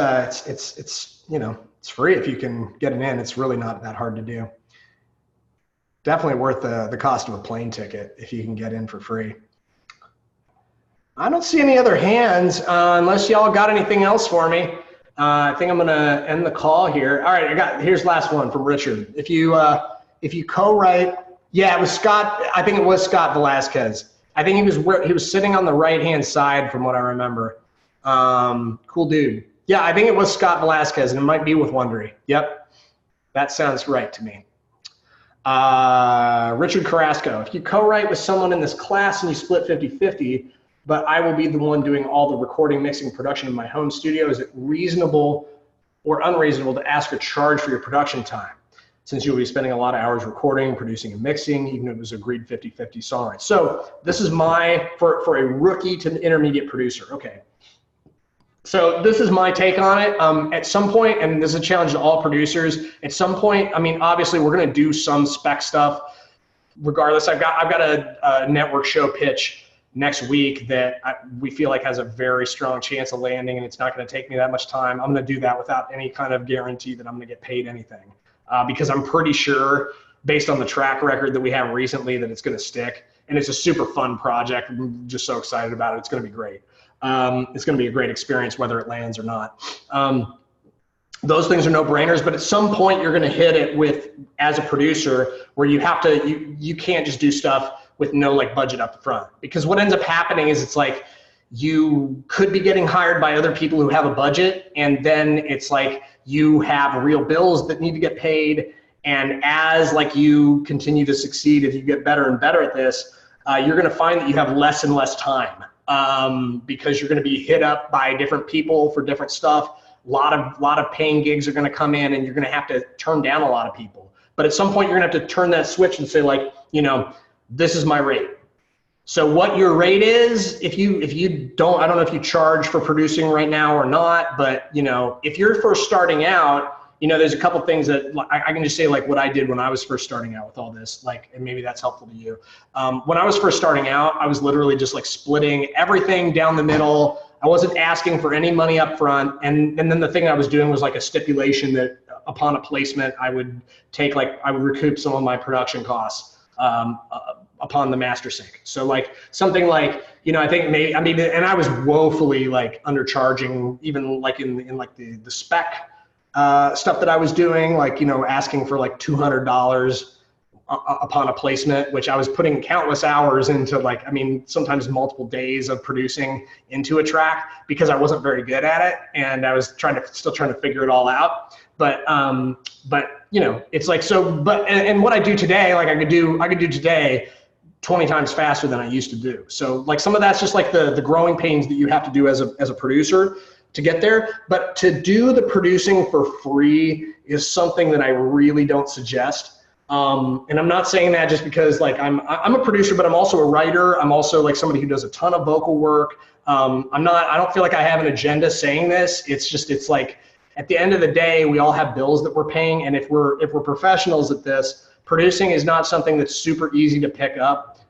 free if you can get it in. It's really not that hard to do. Definitely worth the cost of a plane ticket if you can get in for free. I don't see any other hands unless y'all got anything else for me. I think I'm gonna end the call here. All right, here's last one from Richard. If you co-write, yeah, it was Scott. I think it was Scott Velasquez. I think he was sitting on the right-hand side from what I remember. Cool dude. Yeah, I think it was Scott Velasquez, and it might be with Wondery. Yep, that sounds right to me. Richard Carrasco. If you co-write with someone in this class and you split 50-50, but I will be the one doing all the recording, mixing, production in my home studio, is it reasonable or unreasonable to ask a charge for your production time, since you'll be spending a lot of hours recording, producing, and mixing, even if it was agreed 50-50 songwriting? So this is for a rookie to intermediate producer. Okay. So this is my take on it. At some point, and this is a challenge to all producers, at some point, I mean, obviously we're going to do some spec stuff regardless. I've got a network show pitch next week that we feel like has a very strong chance of landing, and it's not going to take me that much time. I'm going to do that without any kind of guarantee that I'm going to get paid anything, because I'm pretty sure, based on the track record that we have recently, that it's going to stick. And it's a super fun project. I'm just so excited about it. It's going to be great. It's going to be a great experience whether it lands or not. Those things are no-brainers, but at some point you're going to hit it with, as a producer, where you have to, you can't just do stuff with no like budget up front. Because what ends up happening is it's like you could be getting hired by other people who have a budget, and then it's like you have real bills that need to get paid. And as like you continue to succeed, if you get better and better at this, you're going to find that you have less and less time, because you're going to be hit up by different people for different stuff. A lot of paying gigs are going to come in, and you're going to have to turn down a lot of people. But at some point, you're going to have to turn that switch and say, like, you know, this is my rate. So what your rate is, if you don't, I don't know if you charge for producing right now or not, but you know, if you're first starting out, you know, there's a couple things that I can just say, like what I did when I was first starting out with all this, like, and maybe that's helpful to you. When I was first starting out, I was literally just like splitting everything down the middle. I wasn't asking for any money up front. And then the thing I was doing was like a stipulation that upon a placement, I would recoup some of my production costs upon the master sync. So like something like, you know, I think maybe, I mean, and I was woefully like undercharging, even like in like the spec stuff that I was doing, like, you know, asking for like $200 upon a placement, which I was putting countless hours into, like, I mean, sometimes multiple days of producing into a track because I wasn't very good at it. And I was still trying to figure it all out. But you know, it's like, so, but, and what I do today, like I could do today 20 times faster than I used to do. So like some of that's just like the growing pains that you have to do as a producer to get there. But to do the producing for free is something that I really don't suggest. And I'm not saying that just because like I'm a producer, but I'm also a writer. I'm also like somebody who does a ton of vocal work. I don't feel like I have an agenda saying this. It's like at the end of the day, we all have bills that we're paying. And if we're professionals at this, producing is not something that's super easy to pick up.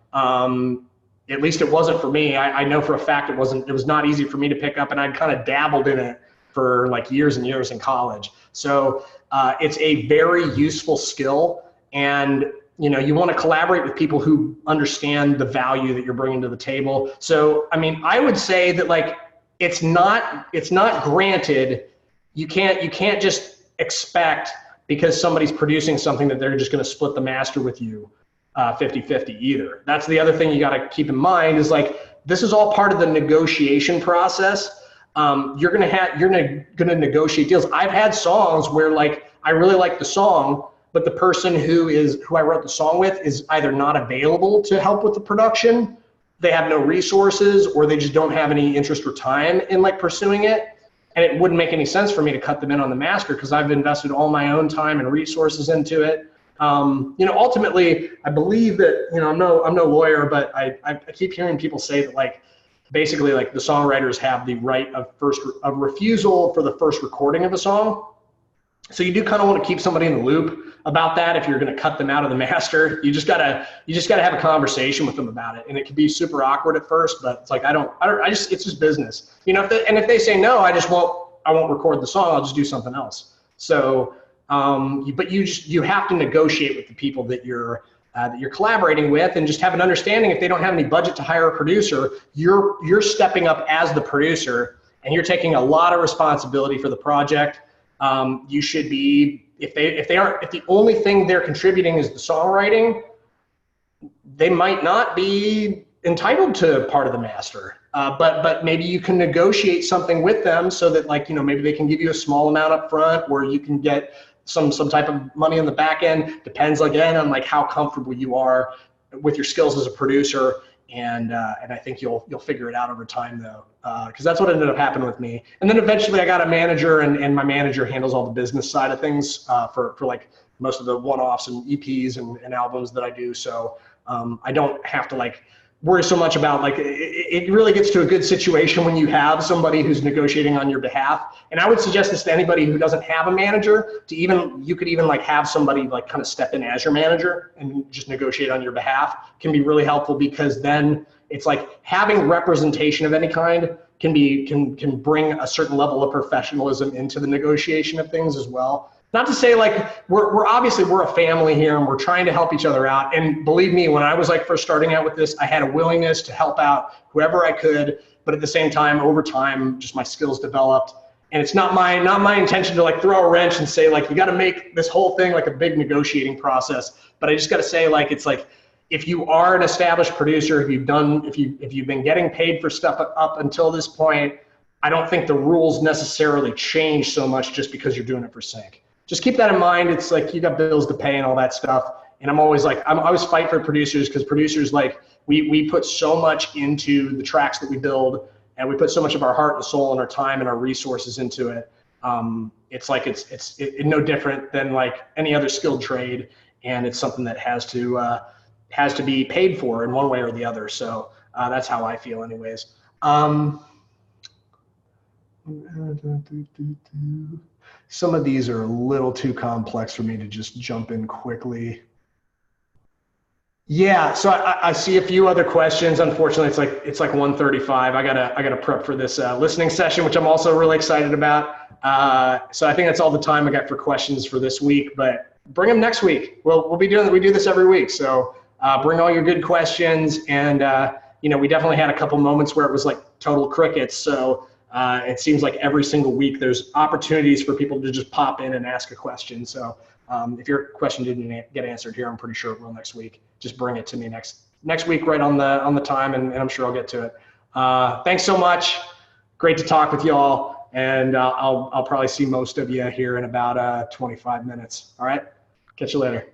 At least it wasn't for me. I know for a fact it was not easy for me to pick up, and I'd kind of dabbled in it for like years and years in college. So it's a very useful skill, and you know, you want to collaborate with people who understand the value that you're bringing to the table. So I mean, I would say that like it's not granted. You can't just expect because somebody's producing something that they're just going to split the master with you 50-50 either. That's the other thing you got to keep in mind is like, this is all part of the negotiation process. You're going to negotiate deals. I've had songs where like, I really like the song, but the person who I wrote the song with is either not available to help with the production. They have no resources, or they just don't have any interest or time in like pursuing it. And it wouldn't make any sense for me to cut them in on the master because I've invested all my own time and resources into it. You know, ultimately, I believe that, you know, I'm no lawyer, but I keep hearing people say that like, basically like the songwriters have the right of refusal for the first recording of a song. So you do kind of want to keep somebody in the loop about that. If you're going to cut them out of the master, you just gotta have a conversation with them about it. And it can be super awkward at first, but it's like, it's just business, you know, if they say no, I won't record the song. I'll just do something else. So, but you have to negotiate with the people that you're collaborating with, and just have an understanding if they don't have any budget to hire a producer, you're stepping up as the producer and you're taking a lot of responsibility for the project. You should be, if the only thing they're contributing is the songwriting, they might not be entitled to part of the master. But maybe you can negotiate something with them so that, like, you know, maybe they can give you a small amount up front, or you can get some type of money on the back end. Depends again on like how comfortable you are with your skills as a producer. And I think you'll figure it out over time though, because that's what ended up happening with me. And then eventually I got a manager, and my manager handles all the business side of things for like most of the one-offs and EPs and albums that I do. So I don't have to like worry so much about, like, it really gets to a good situation when you have somebody who's negotiating on your behalf. And I would suggest this to anybody who doesn't have a manager, you could even like have somebody like kind of step in as your manager and just negotiate on your behalf. Can be really helpful, because then it's like having representation of any kind can bring a certain level of professionalism into the negotiation of things as well. Not to say like we're obviously we're a family here and we're trying to help each other out. And believe me, when I was like first starting out with this, I had a willingness to help out whoever I could. But at the same time, over time, just my skills developed. And it's not my intention to like throw a wrench and say like you got to make this whole thing like a big negotiating process. But I just got to say, like, it's like, if you are an established producer, if you've been getting paid for stuff up until this point, I don't think the rules necessarily change so much just because you're doing it for sync. Just keep that in mind. It's like you got bills to pay and all that stuff. And I'm always fight for producers, because producers, like, we put so much into the tracks that we build, and we put so much of our heart and soul and our time and our resources into it. It's like it's no different than like any other skilled trade, and it's something that has to be paid for in one way or the other. So that's how I feel, anyways. Some of these are a little too complex for me to just jump in quickly. Yeah, so I see a few other questions. Unfortunately, it's like 1:35. I gotta prep for this listening session, which I'm also really excited about. So I think that's all the time I got for questions for this week. But bring them next week. We do this every week. So bring all your good questions. And we definitely had a couple moments where it was like total crickets. So it seems like every single week there's opportunities for people to just pop in and ask a question. So if your question didn't get answered here, I'm pretty sure it will next week. Just bring it to me next week right on the time, and I'm sure I'll get to it. Thanks so much. Great to talk with y'all, and I'll probably see most of you here in about 25 minutes. All right, catch you later.